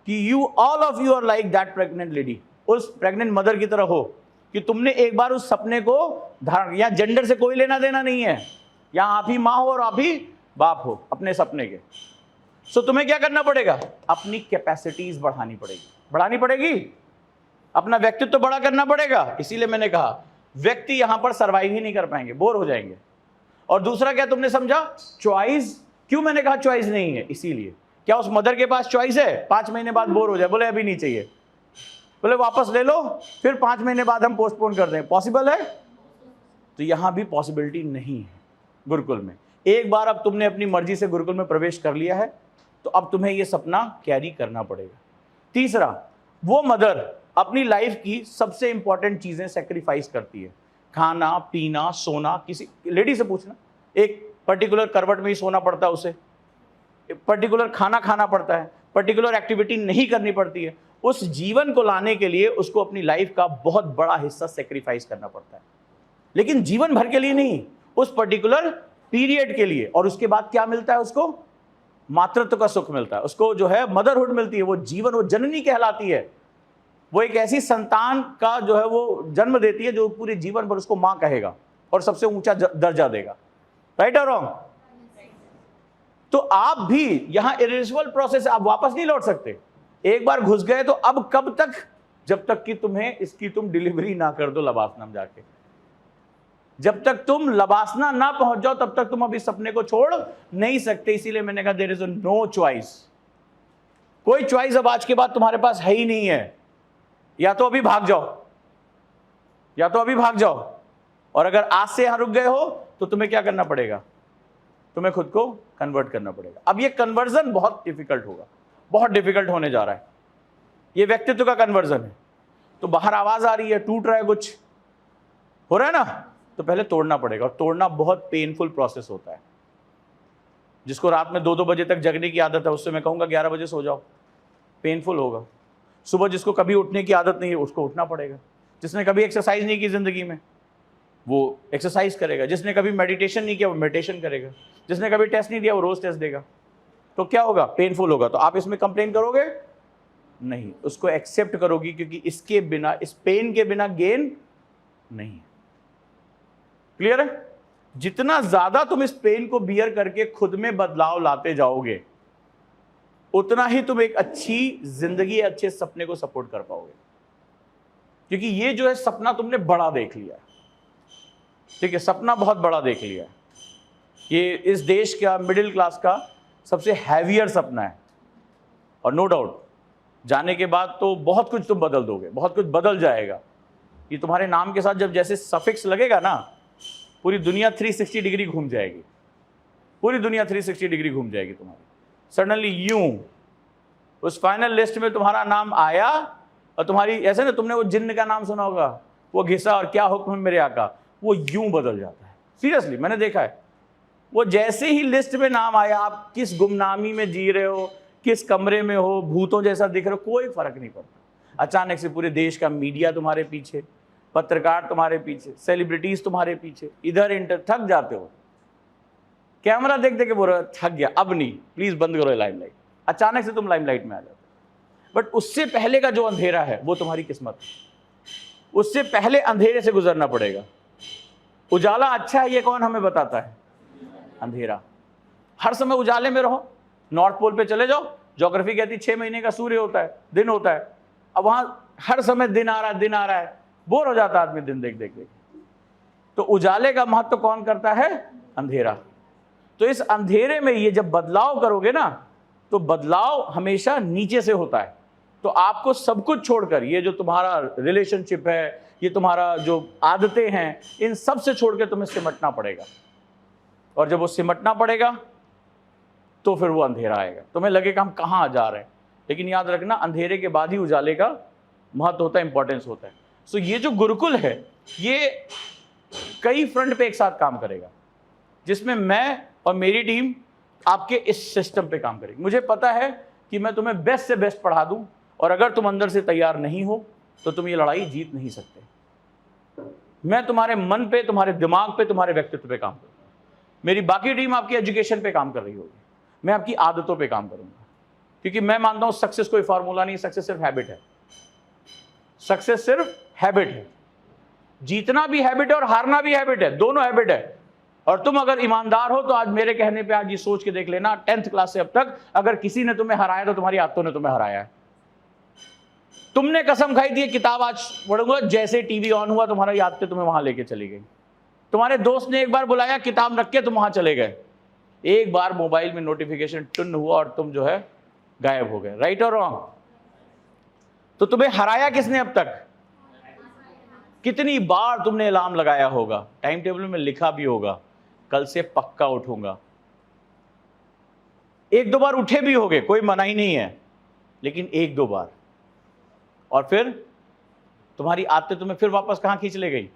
कि you all of you are like that pregnant lady, उस प्रेग्नेंट मदर की तरह हो कि तुमने एक बार उस सपने को धारण, या जेंडर से कोई लेना देना नहीं है, या आप ही माँ हो और आप ही बाप हो अपने सपने के। सो तुम्हें क्या करना पड़ेगा? अपनी कैपेसिटीज बढ़ानी पड़ेगी, अपना व्यक्तित्व तो बड़ा करना पड़ेगा। इसीलिए मैंने कहा व्यक्ति यहां पर सर्वाइव ही नहीं कर पाएंगे, बोर हो जाएंगे। और दूसरा क्या तुमने समझा? चॉइस। क्यों मैंने कहा चॉइस नहीं है? इसीलिए, क्या उस मदर के पास चॉइस है? 5 महीने बाद बोर हो जाए, बोले अभी नहीं चाहिए, बोले वापस ले लो, फिर 5 महीने बाद हम पोस्टपोन कर दें, पॉसिबल है? तो यहां भी पॉसिबिलिटी नहीं है गुरुकुल में। एक बार अब तुमने अपनी मर्जी से गुरुकुल में प्रवेश कर लिया है, तो अब तुम्हें यह सपना कैरी करना पड़ेगा। तीसरा, वो मदर अपनी लाइफ की सबसे इंपॉर्टेंट चीजें सेक्रीफाइस करती है, खाना पीना सोना। किसी लेडी से पूछना, एक पर्टिकुलर करवट में ही सोना पड़ता है उसे, पर्टिकुलर खाना खाना पड़ता है, पर्टिकुलर एक्टिविटी नहीं करनी पड़ती है। उस जीवन को लाने के लिए उसको अपनी लाइफ का बहुत बड़ा हिस्सा सेक्रीफाइस करना पड़ता है, लेकिन जीवन भर के लिए नहीं, उस पर्टिकुलर पीरियड के लिए। और उसके बाद क्या मिलता है? उसको मातृत्व का सुख मिलता है, उसको जो है मदरहुड मिलती है, वो जीवन, वो जननी कहलाती है। वो एक ऐसी संतान का जो है वो जन्म देती है जो पूरे जीवन भर उसको मां कहेगा और सबसे ऊंचा दर्जा देगा। राइट और रॉन्ग? तो आप भी यहां इरिवर्सिबल प्रोसेस, आप वापस नहीं लौट सकते। एक बार घुस गए तो अब कब तक? जब तक कि तुम्हें इसकी तुम डिलीवरी ना कर दो लबासना में जाके। जब तक तुम लबासना ना पहुंच जाओ तब तक तुम अभी सपने को छोड़ नहीं सकते। इसीलिए मैंने कहा देयर इज नो चॉइस। कोई चॉइस अब आज के बाद तुम्हारे पास है ही नहीं है। या तो अभी भाग जाओ, और अगर आज से यहां रुक गए हो तो तुम्हें क्या करना पड़ेगा? तुम्हें खुद को कन्वर्ट करना पड़ेगा। अब ये कन्वर्जन बहुत डिफिकल्ट होगा, बहुत डिफिकल्ट होने जा रहा है। ये व्यक्तित्व का कन्वर्जन है। तो बाहर आवाज आ रही है, टूट रहा है, कुछ हो रहा है ना, तो पहले तोड़ना पड़ेगा। और तोड़ना बहुत पेनफुल प्रोसेस होता है। जिसको रात में 2-2 बजे तक जगने की आदत है, उससे मैं कहूंगा 11 बजे सो जाओ, पेनफुल होगा। सुबह जिसको कभी उठने की आदत नहीं है उसको उठना पड़ेगा। जिसने कभी एक्सरसाइज नहीं की जिंदगी में वो एक्सरसाइज करेगा। जिसने कभी मेडिटेशन नहीं किया वो मेडिटेशन करेगा। जिसने कभी टेस्ट नहीं दिया वो रोज टेस्ट देगा। तो क्या होगा? पेनफुल होगा। तो आप इसमें कंप्लेन करोगे नहीं, उसको एक्सेप्ट करोगी, क्योंकि इसके बिना, इस पेन के बिना गेन नहीं है। क्लियर है? जितना ज्यादा तुम इस पेन को बियर करके खुद में बदलाव लाते जाओगे उतना ही तुम एक अच्छी जिंदगी, अच्छे सपने को सपोर्ट कर पाओगे। क्योंकि ये जो है सपना तुमने बड़ा देख लिया है। ठीक है, सपना बहुत बड़ा देख लिया है। ये इस देश का मिडिल क्लास का सबसे हैवियर सपना है। और नो डाउट जाने के बाद तो बहुत कुछ तुम बदल दोगे, बहुत कुछ बदल जाएगा। ये तुम्हारे नाम के साथ जब जैसे सफिक्स लगेगा ना, पूरी दुनिया 360 डिग्री घूम जाएगी। पूरी दुनिया 360 डिग्री घूम जाएगी तुम्हारी। सडनली यूं उस फाइनल लिस्ट में तुम्हारा नाम आया और तुम्हारी, ऐसे ना तुमने वो जिन्न का नाम सुना होगा, वो घिसा और क्या हुक्म है मेरे आका, वो यूं बदल जाता है। सीरियसली मैंने देखा है। वो जैसे ही लिस्ट में नाम आया, आप किस गुमनामी में जी रहे हो, किस कमरे में हो, भूतों जैसा दिख रहे हो, कोई फर्क नहीं पड़ता। अचानक से पूरे देश का मीडिया तुम्हारे पीछे, पत्रकार तुम्हारे पीछे, सेलिब्रिटीज तुम्हारे पीछे, इधर इंटर, थक जाते हो। कैमरा देख देख के बोल रहे हो थक गया, अब नहीं, प्लीज बंद करो लाइमलाइट। अचानक से तुम लाइमलाइट में आ जाते हो। बट उससे पहले का जो अंधेरा है वो तुम्हारी किस्मत है। उससे पहले अंधेरे से गुजरना पड़ेगा। उजाला अच्छा है ये कौन हमें बताता है? अंधेरा। हर समय उजाले में रहो। नॉर्थ पोल पे चले जाओ, ज्योग्राफी कहती है 6 महीने का सूर्य होता है, दिन होता है। अब वहां हर समय दिन आ रहा है, बोर हो जाता है आदमी दिन देख देख देख। तो उजाले का महत्व कौन करता है? अंधेरा। तो इस अंधेरे में ये जब बदलाव करोगे ना, तो बदलाव हमेशा नीचे से होता है। तो आपको सब कुछ छोड़कर, ये जो तुम्हारा रिलेशनशिप है, ये तुम्हारा जो आदतें हैं, इन सब से छोड़कर तुम्हें सिमटना पड़ेगा। और जब वो सिमटना पड़ेगा तो फिर वो अंधेरा आएगा। तुम्हें लगेगा हम कहाँ जा रहे हैं, लेकिन याद रखना अंधेरे के बाद ही उजाले का महत्व होता है, इंपॉर्टेंस होता है। सो ये जो गुरुकुल है, ये कई फ्रंट पे एक साथ काम करेगा, जिसमें मैं और मेरी टीम आपके इस सिस्टम पे काम करेगी। मुझे पता है कि मैं तुम्हें बेस्ट से बेस्ट पढ़ा दूं, और अगर तुम अंदर से तैयार नहीं हो तो तुम ये लड़ाई जीत नहीं सकते। मैं तुम्हारे मन पे, तुम्हारे दिमाग पे, तुम्हारे व्यक्तित्व पे काम करूंगा। मेरी बाकी टीम आपकी एजुकेशन पे काम कर रही होगी, मैं आपकी आदतों पे काम करूंगा, क्योंकि मैं मानता हूं सक्सेस कोई फार्मूला नहीं, सक्सेस सिर्फ हैबिट है। सक्सेस सिर्फ हैबिट है। जीतना भी हैबिट है और हारना भी हैबिट है, दोनों हैबिट है। और तुम अगर ईमानदार हो तो आज मेरे कहने पे आज ये सोच के देख लेना, 10th क्लास से अब तक अगर किसी ने तुम्हें हराया तो तुम्हारी आदतों ने तुम्हें हराया है। तुमने कसम खाई थी किताब आज पढ़ूंगा, जैसे टीवी ऑन हुआ तुम्हारी आदतें तुम्हें वहां लेके चली गई। तुम्हारे दोस्त ने एक बार बुलाया, किताब रख के तुम वहां चले गए, एक बार मोबाइल में नोटिफिकेशन टुन हुआ और तुम जो है गायब हो गए। राइट और रॉन्ग? तो तुम्हें हराया किसने अब तक? कितनी बार तुमने अलार्म लगाया होगा, टाइम टेबल में लिखा भी होगा कल से पक्का उठूंगा। एक दो बार उठे भी होगे, कोई मना ही नहीं है, लेकिन एक दो बार, और फिर तुम्हारी आदतें तुम्हें फिर वापस कहां खींच ले गई?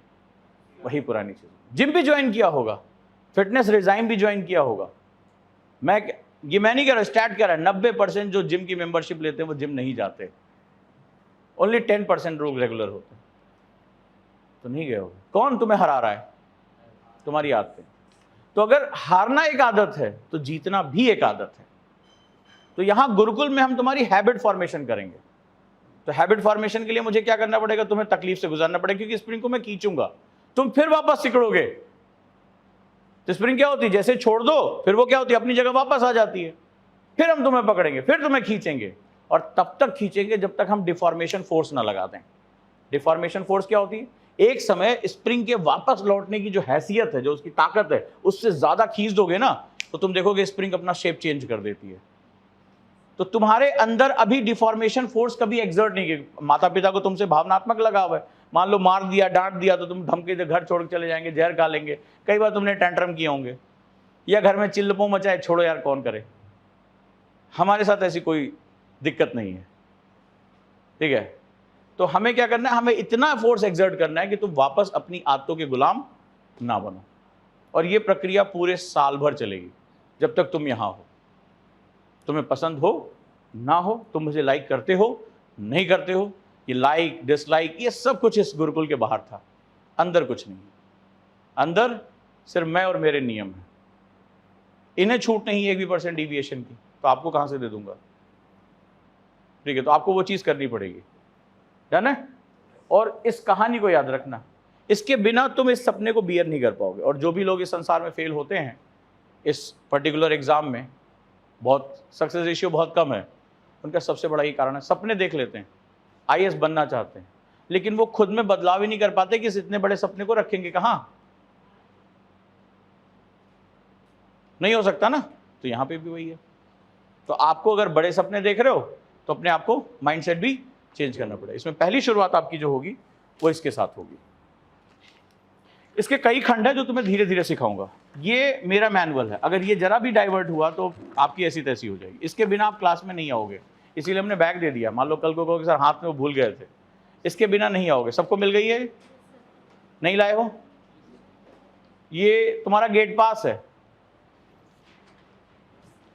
वही पुरानी चीज। जिम भी ज्वाइन किया होगा, फिटनेस रिजाइम भी ज्वाइन किया होगा। मैं नहीं कह रहा, स्टार्ट कह रहा है, 90% जो जिम की मेंबरशिप लेते हैं वो जिम नहीं जाते, ओनली 10% लोग रेगुलर होते हैं। तो नहीं गए होगे। कौन तुम्हें हरा रहा है? तुम्हारी आदतें। तो अगर हारना एक आदत है तो जीतना भी एक आदत है। तो यहां गुरुकुल में हम तुम्हारी हैबिट फॉर्मेशन करेंगे। तो हैबिट फॉर्मेशन के लिए मुझे क्या करना पड़ेगा? तुम्हें तकलीफ से गुजरना पड़ेगा, क्योंकि स्प्रिंग को मैं खींचूंगा, तुम फिर वापस सिकड़ोगे। तो स्प्रिंग क्या होती है, जैसे छोड़ दो फिर वो क्या होती है, अपनी जगह वापस आ जाती है। फिर हम तुम्हें पकड़ेंगे, फिर तुम्हें खींचेंगे, और तब तक खींचेंगे जब तक हम डिफॉर्मेशन फोर्स ना लगा दें। डिफॉर्मेशन फोर्स क्या होती है? एक समय स्प्रिंग के वापस लौटने की जो हैसियत है, जो उसकी ताकत है, उससे ज्यादा खींच दोगे ना तो तुम देखोगे स्प्रिंग अपना शेप चेंज कर देती है। तो तुम्हारे अंदर अभी डिफॉर्मेशन फोर्स कभी एग्जर्ट नहीं की। माता पिता को तुमसे भावनात्मक लगाव है, मान लो मार दिया, डांट दिया तो तुम धमकी से घर छोड़ के चले जाएंगे, जहर खा लेंगे। कई बार तुमने टेंट्रम किए होंगे, या घर में चिल्लपो मचाए, छोड़ो यार कौन करे। हमारे साथ ऐसी कोई दिक्कत नहीं है, ठीक है। तो हमें क्या करना है? हमें इतना फोर्स एक्सर्ट करना है कि तुम वापस अपनी आदतों के गुलाम ना बनो। और ये प्रक्रिया पूरे साल भर चलेगी, जब तक तुम यहां हो। तुम्हें पसंद हो ना हो, तुम मुझे लाइक करते हो नहीं करते हो, ये लाइक डिसलाइक ये सब कुछ इस गुरुकुल के बाहर था, अंदर कुछ नहीं। अंदर सिर्फ मैं और मेरे नियम हैं। इन्हें छूट नहीं है 1% डिविएशन की, तो आपको कहां से दे दूंगा? ठीक है, तो आपको वो चीज करनी पड़ेगी, जाना है। और इस कहानी को याद रखना, इसके बिना तुम इस सपने को बियर नहीं कर पाओगे। और जो भी लोग इस संसार में फेल होते हैं इस पर्टिकुलर एग्जाम में, बहुत सक्सेस रेशियो बहुत कम है, उनका सबसे बड़ा ही कारण है सपने देख लेते हैं, आईएएस बनना चाहते हैं, लेकिन वो खुद में बदलाव ही नहीं कर पाते कि इस इतने बड़े सपने को रखेंगे कहां। नहीं हो सकता ना। तो यहां पे भी वही है। तो आपको अगर बड़े सपने देख रहे हो तो अपने आप को माइंडसेट भी चेंज करना पड़ेगा। इसमें पहली शुरुआत आपकी जो होगी वो इसके साथ होगी। इसके कई खंड है जो तुम्हें धीरे धीरे सिखाऊंगा। ये मेरा मैनुअल है, अगर ये जरा भी डाइवर्ट हुआ तो आपकी ऐसी तैसी हो जाएगी। इसके बिना आप क्लास में नहीं आओगे, इसीलिए हमने बैग दे दिया। मान लो कल को कहोगे सर हाथ में वो भूल गए थे, इसके बिना नहीं आओगे। सबको मिल गई है? नहीं लाए हो? ये तुम्हारा गेट पास है,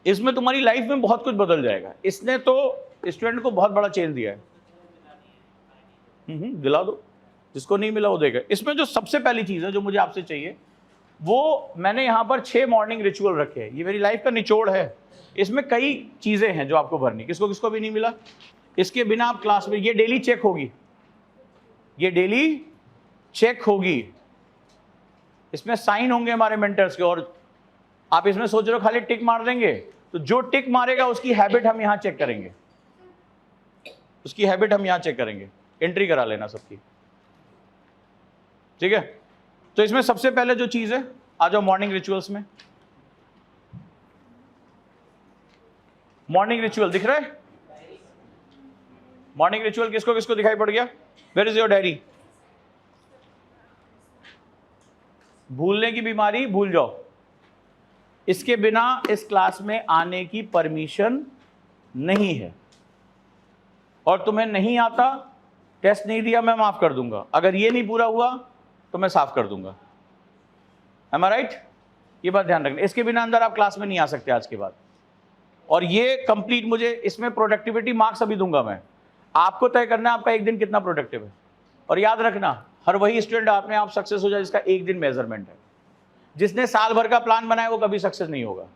इसमें तुम्हारी लाइफ में बहुत कुछ बदल जाएगा। इसने तो स्टूडेंट को बहुत बड़ा चेंज दिया है। दिला दो, जिसको नहीं मिला वो देगा। इसमें जो सबसे पहली चीज है जो मुझे आपसे चाहिए, वो मैंने यहां पर 6 मॉर्निंग रिचुअल रखे हैं। ये मेरी लाइफ का निचोड़ है। इसमें कई चीजें हैं जो आपको भरनी। किसको किसको भी नहीं मिला, इसके बिना आप क्लास में, ये डेली चेक होगी, ये डेली चेक होगी। इसमें साइन होंगे हमारे मेंटर्स के। और आप इसमें सोच रहे हो खाली टिक मार देंगे, तो जो टिक मारेगा उसकी हैबिट हम यहां चेक करेंगे, उसकी हैबिट हम यहां चेक करेंगे। एंट्री करा लेना सबकी, ठीक है। तो इसमें सबसे पहले जो चीज है, आ जाओ मॉर्निंग रिचुअल्स में। मॉर्निंग रिचुअल दिख रहा है? मॉर्निंग रिचुअल किसको किसको दिखाई पड़ गया? Where is your diary? भूलने की बीमारी भूल जाओ, इसके बिना इस क्लास में आने की परमिशन नहीं है। और तुम्हें नहीं आता, टेस्ट नहीं दिया, मैं माफ कर दूंगा। अगर ये नहीं पूरा हुआ तो मैं साफ कर दूंगा। Am I right? ये बात ध्यान रखना, इसके बिना अंदर आप क्लास में नहीं आ सकते आज के बाद। और ये कंप्लीट, मुझे इसमें प्रोडक्टिविटी मार्क्स अभी दूंगा मैं, आपको तय करना है आपका एक दिन कितना प्रोडक्टिव है। और याद रखना, हर वही स्टूडेंट अपने आप सक्सेस हो जाए जिसका एक दिन मेजरमेंट है। जिसने साल भर का प्लान बनाया वो कभी सक्सेस नहीं होगा।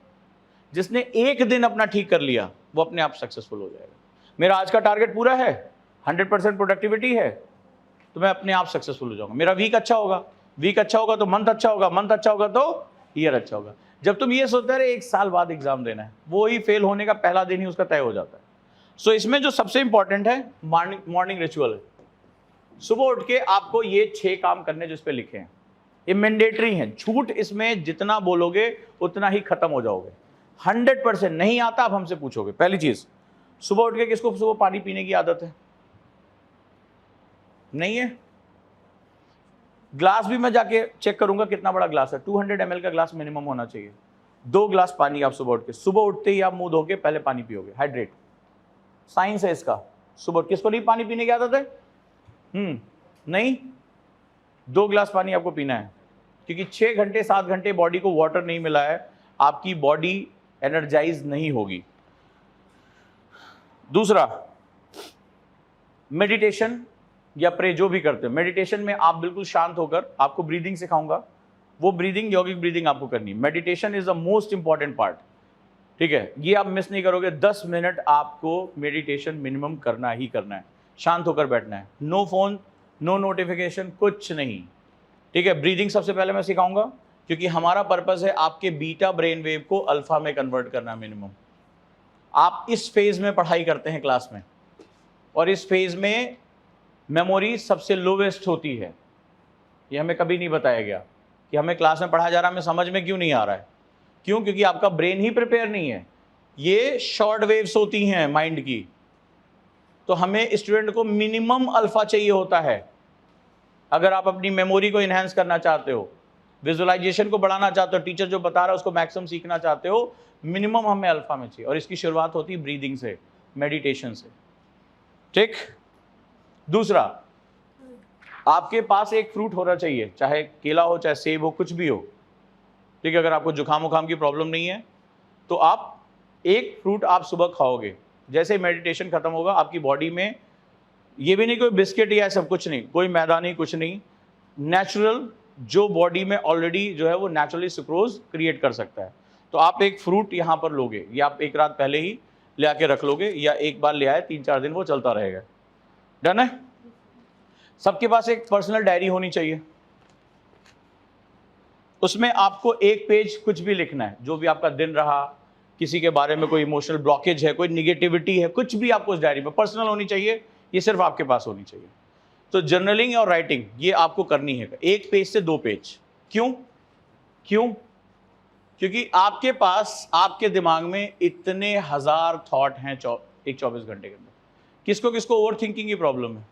जिसने एक दिन अपना ठीक कर लिया वो अपने आप सक्सेसफुल हो जाएगा। मेरा आज का टारगेट पूरा है, 100% प्रोडक्टिविटी है, तो मैं अपने आप सक्सेसफुल हो जाऊंगा। मेरा वीक अच्छा होगा, वीक अच्छा होगा तो मंथ अच्छा होगा, मंथ अच्छा होगा तो ईयर अच्छा होगा। जब तुम ये सोचते रहे एक साल बाद एग्जाम देना है, वो ही फेल होने का पहला दिन ही उसका तय हो जाता है। सो इसमें जो सबसे इंपॉर्टेंट है मॉर्निंग रिचुअल है। सुबह उठ के आपको ये 6 काम करने जिस पे लिखे हैं, ये मैंडेटरी हैं। छूट इसमें जितना बोलोगे उतना ही खत्म हो जाओगे। 100% नहीं आता आप हमसे पूछोगे। पहली चीज, सुबह उठ के किसको सुबह पानी पीने की आदत है? नहीं है? ग्लास भी मैं जाके चेक करूंगा कितना बड़ा ग्लास है। 200 ml का ग्लास मिनिमम होना चाहिए। 2 ग्लास पानी आप सुबह उठ के, सुबह उठते ही आप मुंह धो के पहले पानी पियोगे, हाइड्रेट। साइंस है इसका। सुबह किसको नहीं पानी पीने की आदत है? नहीं, 2 ग्लास पानी आपको पीना है, क्योंकि 6 घंटे 7 घंटे बॉडी को वाटर नहीं मिला है, आपकी बॉडी एनर्जाइज नहीं होगी। दूसरा, मेडिटेशन या प्रे जो भी करते हो, मेडिटेशन में आप बिल्कुल शांत होकर, आपको ब्रीदिंग सिखाऊंगा, वो ब्रीदिंग यौगिक ब्रीदिंग आपको करनी है। Meditation is the most important part, ठीक है? ये आप मिस नहीं करोगे। 10 मिनट आपको मेडिटेशन मिनिमम करना ही करना है। शांत होकर बैठना है, नो फोन, नो नोटिफिकेशन, कुछ नहीं, ठीक है? ब्रीदिंग सबसे पहले मैं सिखाऊंगा, क्योंकि हमारा पर्पस है आपके बीटा ब्रेन वेव को अल्फा में कन्वर्ट करना मिनिमम। आप इस फेज में पढ़ाई करते हैं क्लास में, और इस फेज में मेमोरी सबसे लोवेस्ट होती है। ये हमें कभी नहीं बताया गया कि हमें क्लास में पढ़ाया जा रहा है, हमें समझ में क्यों नहीं आ रहा है। क्यों? क्योंकि आपका ब्रेन ही प्रिपेयर नहीं है। ये शॉर्ट वेव्स होती हैं माइंड की, तो हमें स्टूडेंट को मिनिमम अल्फा चाहिए होता है। अगर आप अपनी मेमोरी को इन्हांस करना चाहते हो, विजुअलाइजेशन को बढ़ाना चाहते हो, टीचर जो बता रहा है उसको मैक्सिमम सीखना चाहते हो, मिनिमम हमें अल्फा में चाहिए। और इसकी शुरुआत होती है ब्रीदिंग से, मेडिटेशन से, ठीक? दूसरा, आपके पास एक फ्रूट होना चाहिए, चाहे केला हो, चाहे सेब हो, कुछ भी हो, ठीक है? अगर आपको जुकाम उखाम की प्रॉब्लम नहीं है तो आप एक फ्रूट आप सुबह खाओगे। जैसे मेडिटेशन खत्म होगा, आपकी बॉडी में ये भी नहीं कोई बिस्किट या सब कुछ नहीं, कोई मैदा नहीं, कुछ नहीं, नेचुरल जो बॉडी में ऑलरेडी जो है वो नेचुरली सुक्रोज क्रिएट कर सकता है। तो आप एक फ्रूट यहाँ पर लोगे, या आप एक रात पहले ही ले आके रख लोगे, या एक बार ले आए, 3-4 दिन वो चलता रहेगा। डन है? सबके पास एक पर्सनल डायरी होनी चाहिए। उसमें आपको एक पेज कुछ भी लिखना है, जो भी आपका दिन रहा, किसी के बारे में कोई इमोशनल ब्लॉकेज है, कोई निगेटिविटी है, कुछ भी आपको उस डायरी में पर्सनल होनी चाहिए। ये सिर्फ आपके पास होनी चाहिए। तो जर्नलिंग और राइटिंग ये आपको करनी है, 1 पेज से 2 पेज। क्यों? क्योंकि आपके पास, आपके दिमाग में इतने हजार थॉट हैं एक 24 घंटे के अंदर। किसको किसको ओवर थिंकिंग की प्रॉब्लम है?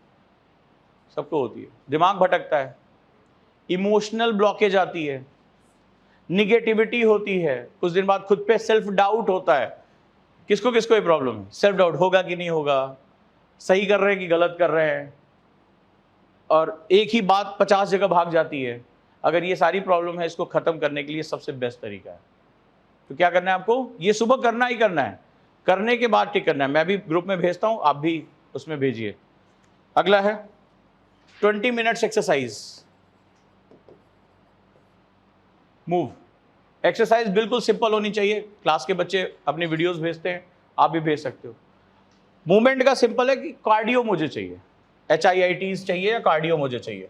सबको होती है। दिमाग भटकता है, इमोशनल ब्लॉकेज आती है, निगेटिविटी होती है, कुछ दिन बाद खुद पे सेल्फ डाउट होता है। किसको किसको ये प्रॉब्लम है? सेल्फ डाउट, होगा कि नहीं होगा, सही कर रहे हैं कि गलत कर रहे हैं, और एक ही बात 50 जगह भाग जाती है। अगर ये सारी प्रॉब्लम है, इसको खत्म करने के लिए सबसे बेस्ट तरीका है, तो क्या करना है आपको? ये सुबह करना ही करना है, करने के बाद टिक करना है। मैं भी ग्रुप में भेजता हूं, आप भी उसमें भेजिए। अगला है 20 मिनट्स एक्सरसाइज, मूव। एक्सरसाइज बिल्कुल सिंपल होनी चाहिए। क्लास के बच्चे अपनी वीडियोस भेजते हैं, आप भी भेज सकते हो। मूवमेंट का सिंपल है कि कार्डियो मुझे चाहिए, HIITs चाहिए या कार्डियो मुझे चाहिए,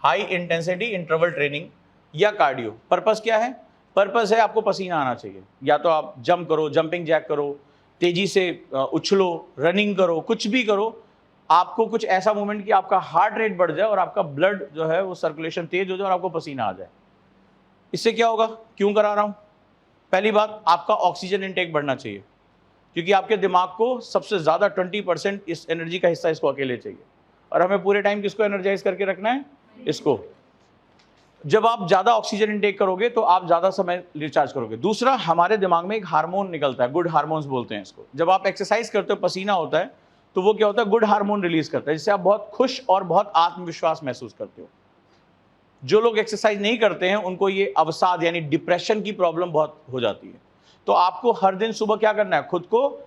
हाई इंटेंसिटी इंटरवल ट्रेनिंग या कार्डियो। पर्पस क्या है? पर्पस है आपको पसीना आना चाहिए। या तो आप जंप करो, जंपिंग जैक करो, तेजी से उछलो, रनिंग करो, कुछ भी करो, आपको कुछ ऐसा मूवमेंट कि आपका हार्ट रेट बढ़ जाए और आपका ब्लड जो है वो सर्कुलेशन तेज हो जाए और आपको पसीना आ जाए। इससे क्या होगा? क्यों करा रहा हूं? पहली बात, आपका ऑक्सीजन इनटेक बढ़ना चाहिए, क्योंकि आपके दिमाग को सबसे ज़्यादा 20% इस एनर्जी का हिस्सा इसको अकेले चाहिए, और हमें पूरे टाइम किसको एनर्जाइज करके रखना है? इसको। जब आप ज़्यादा ऑक्सीजन इनटेक करोगे तो आप ज़्यादा समय रिचार्ज करोगे। दूसरा, हमारे दिमाग में एक हार्मोन निकलता है, गुड हार्मोन्स बोलते हैं इसको। जब आप एक्सरसाइज करते हो, पसीना होता है, तो वो क्या होता है? गुड हार्मोन रिलीज करता है, जिससे आप बहुत खुश और बहुत आत्मविश्वास महसूस करते हो। जो लोग एक्सरसाइज नहीं करते हैं उनको ये अवसाद यानी डिप्रेशन की प्रॉब्लम बहुत हो जाती है। तो आपको हर दिन सुबह क्या करना है, खुद को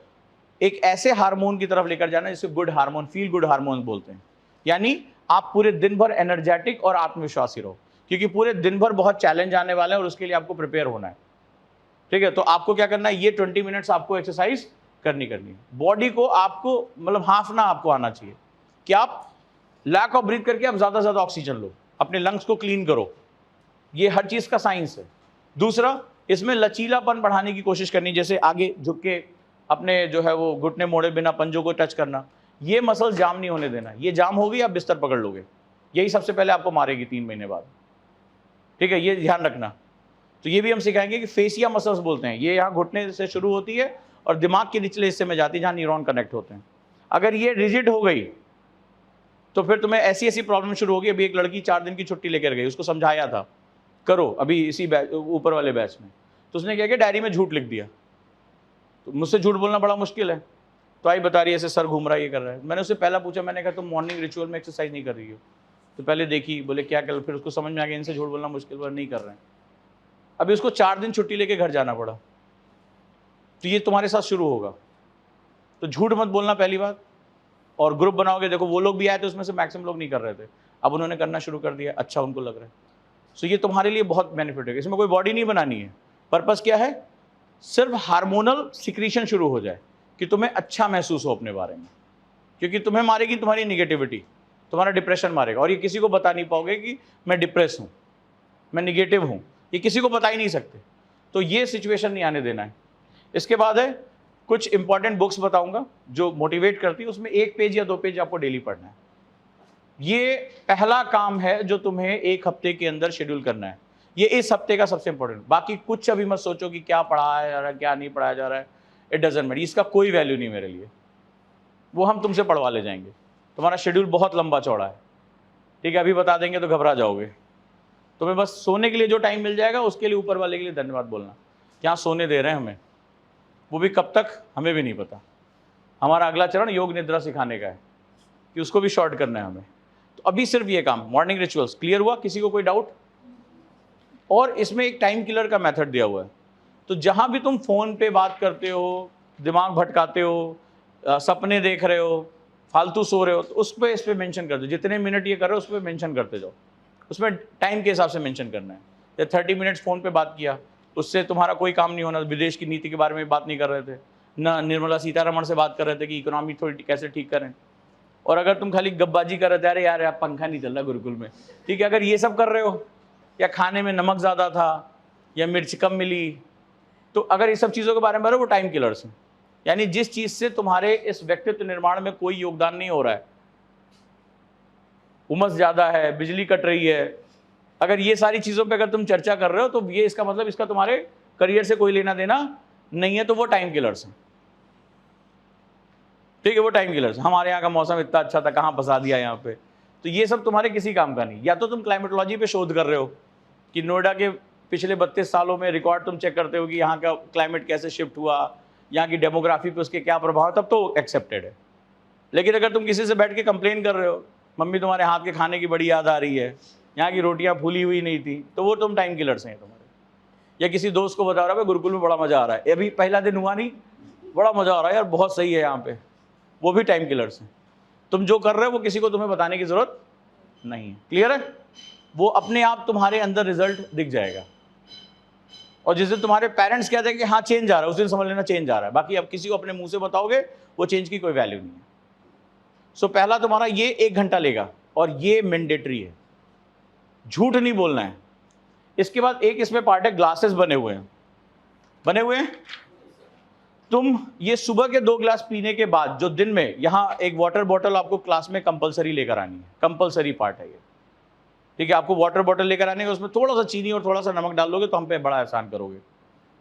एक ऐसे हार्मोन की तरफ लेकर जाना है जिसे good hormone, feel good hormone बोलते हैं। यानी आप पूरे दिन भर एनर्जेटिक और आत्मविश्वासी रहो, क्योंकि पूरे दिन भर बहुत चैलेंज आने वाले हैं और उसके लिए आपको प्रिपेयर होना है। ठीक है, तो आपको क्या करना है, ये 20 मिनट्स आपको एक्सरसाइज करनी है। बॉडी को आपको मतलब हाफना आपको आना चाहिए कि आप लैक ऑफ ब्रीथ करके आप ज़्यादा से ज़्यादा ऑक्सीजन लो, अपने लंग्स को क्लीन करो। ये हर चीज़ का साइंस है। दूसरा, इसमें लचीलापन बढ़ाने की कोशिश करनी, जैसे आगे झुक के अपने जो है वो घुटने मोड़े बिना पंजों को टच करना। ये मसल जाम नहीं होने देना, ये जाम होगी आप बिस्तर पकड़ लोगे, यही सबसे पहले आपको मारेगी 3 महीने बाद। ठीक है, ये ध्यान रखना। तो ये भी हम सिखाएंगे कि फेसिया मसल्स बोलते हैं, ये यहाँ घुटने से शुरू होती है और दिमाग के निचले हिस्से में जाती है जहाँ न्यूरॉन कनेक्ट होते हैं। अगर ये रिजिड हो गई तो फिर तुम्हें ऐसी ऐसी प्रॉब्लम शुरू होगी। अभी एक लड़की 4 दिन की छुट्टी लेकर गई, उसको समझाया था करो अभी इसी बैच, ऊपर वाले बैच में, तो उसने क्या किया, डायरी में झूठ लिख दिया। तो मुझसे झूठ बोलना बड़ा मुश्किल है, तो आई बता रही है ऐसे सर घूम रहा है, ये कर रहा है। मैंने उससे पहला पूछा, मैंने कहा तुम मॉर्निंग रिचुअल में एक्सरसाइज नहीं कर रही हो? तो पहले देखी, बोले क्या कर, फिर उसको समझ में आ गया इनसे झूठ बोलना मुश्किल, वो नहीं कर रहे हैं। अभी उसको 4 दिन छुट्टी लेके घर जाना पड़ा। तो ये तुम्हारे साथ शुरू होगा। तो झूठ मत बोलना पहली बात। और ग्रुप बनाओगे, देखो वो लोग भी आए थे, उसमें से मैक्सिमम लोग नहीं कर रहे थे, अब उन्होंने करना शुरू कर दिया, अच्छा उनको लग रहा है। सो ये तुम्हारे लिए बहुत बेनिफिट है। इसमें कोई बॉडी नहीं बनानी है, पर्पस क्या है, सिर्फ हार्मोनल सिक्रीशन शुरू हो जाए कि तुम्हें अच्छा महसूस हो अपने बारे में। क्योंकि तुम्हें मारेगी तुम्हारी निगेटिविटी, तुम्हारा डिप्रेशन मारेगा। और ये किसी को बता नहीं पाओगे कि मैं डिप्रेस हूँ, मैं निगेटिव हूँ, ये किसी को बता ही नहीं सकते। तो ये सिचुएशन नहीं आने देना है। इसके बाद है कुछ इंपॉर्टेंट बुक्स बताऊंगा जो मोटिवेट करती है, उसमें 1 पेज या 2 पेज आपको डेली पढ़ना है। ये पहला काम है जो तुम्हें 1 हफ्ते के अंदर शेड्यूल करना है। ये इस हफ्ते का सबसे इंपॉर्टेंट। बाकी कुछ अभी मत सोचो कि क्या पढ़ाया जा रहा है, क्या नहीं पढ़ाया जा रहा है, इट डजंट मैटर, इसका कोई वैल्यू नहीं मेरे लिए, वो हम तुमसे पढ़वा ले जाएंगे। तुम्हारा शेड्यूल बहुत लंबा चौड़ा है, ठीक है, अभी बता देंगे तो घबरा जाओगे। तुम्हें बस सोने के लिए जो टाइम मिल जाएगा उसके लिए ऊपर वाले के लिए धन्यवाद बोलना, क्या सोने दे रहे हैं हमें, वो भी कब तक हमें भी नहीं पता। हमारा अगला चरण योग निद्रा सिखाने का है कि उसको भी शॉर्ट करना है हमें। तो अभी सिर्फ ये काम, मॉर्निंग रिचुअल्स क्लियर हुआ, किसी को कोई डाउट? और इसमें एक टाइम किलर का मेथड दिया हुआ है। तो जहाँ भी तुम फ़ोन पे बात करते हो, दिमाग भटकाते हो, सपने देख रहे हो, फालतू सो रहे हो, तो उस पर इस पर मेंशन कर दो, जितने मिनट ये कर रहे हो उस पर मेंशन करते जाओ। उसमें टाइम के हिसाब से मेंशन करना है। या 30 मिनट्स फ़ोन पे बात किया, उससे तुम्हारा कोई काम नहीं होना। विदेश की नीति के बारे में बात नहीं कर रहे थे, ना निर्मला सीतारमण से बात कर रहे थे कि इकोनॉमी थोड़ी कैसे ठीक करें। और अगर तुम खाली गब्बाजी कर रहे थे, अरे यार पंखा नहीं चल रहा गुरुकुल में, ठीक है, अगर ये सब कर रहे हो, या खाने में नमक ज़्यादा था या मिर्च कम मिली, तो अगर ये सब चीज़ों के बारे में बारे वो टाइम किलर्स हैं। यानी जिस चीज़ से तुम्हारे इस व्यक्तित्व निर्माण में कोई योगदान नहीं हो रहा है, उमस ज़्यादा है, बिजली कट रही है, अगर ये सारी चीज़ों पे अगर तुम चर्चा कर रहे हो तो ये इसका मतलब इसका तुम्हारे करियर से कोई लेना देना नहीं है, तो वो टाइम किलर्स हैं। ठीक है, वो टाइम किलर्स। हमारे यहाँ का मौसम इतना अच्छा था, कहाँ फंसा दिया यहाँ पे, तो ये सब तुम्हारे किसी काम का नहीं। या तो तुम क्लाइमेटोलॉजी पे शोध कर रहे हो कि नोएडा के पिछले 32 सालों में रिकॉर्ड तुम चेक करते हो कि यहाँ का क्लाइमेट कैसे शिफ्ट हुआ, यहाँ की डेमोग्राफी पे उसके क्या प्रभाव, तब तो एक्सेप्टेड है। लेकिन अगर तुम किसी से बैठ के कंप्लेन कर रहे हो, मम्मी तुम्हारे हाथ के खाने की बड़ी याद आ रही है, यहाँ की रोटियाँ फूली हुई नहीं थी, तो वो तुम टाइम किलर्स हैं तुम्हारे। या किसी दोस्त को बता रहा है गुरुकुल में बड़ा मज़ा आ रहा है, अभी पहला दिन हुआ नहीं, बड़ा मज़ा आ रहा है यार, बहुत सही है यहाँ पे, वो भी टाइम किलर्स हैं। तुम जो कर रहे हो वो किसी को तुम्हें बताने की ज़रूरत नहीं है। क्लियर है? वो अपने आप तुम्हारे अंदर रिजल्ट दिख जाएगा। और जिस दिन तुम्हारे पेरेंट्स कहते हैं कि हाँ चेंज आ रहा है, उस दिन समझ लेना चेंज आ रहा है। बाकी अब किसी को अपने मुंह से बताओगे वो चेंज की कोई वैल्यू नहीं है। सो पहला तुम्हारा ये 1 घंटा लेगा और ये मैंडेटरी है, झूठ नहीं बोलना है। इसके बाद एक इसमें पार्ट है, ग्लासेस बने हुए हैं। तुम ये सुबह के 2 गिलास पीने के बाद जो दिन में, यहाँ एक वाटर बॉटल आपको क्लास में कंपलसरी लेकर आनी है, कंपलसरी पार्ट है ये। ठीक है, आपको वाटर बॉटल लेकर आने का, उसमें थोड़ा सा चीनी और थोड़ा सा नमक डाल दोगे तो हम पे बड़ा एहसान करोगे।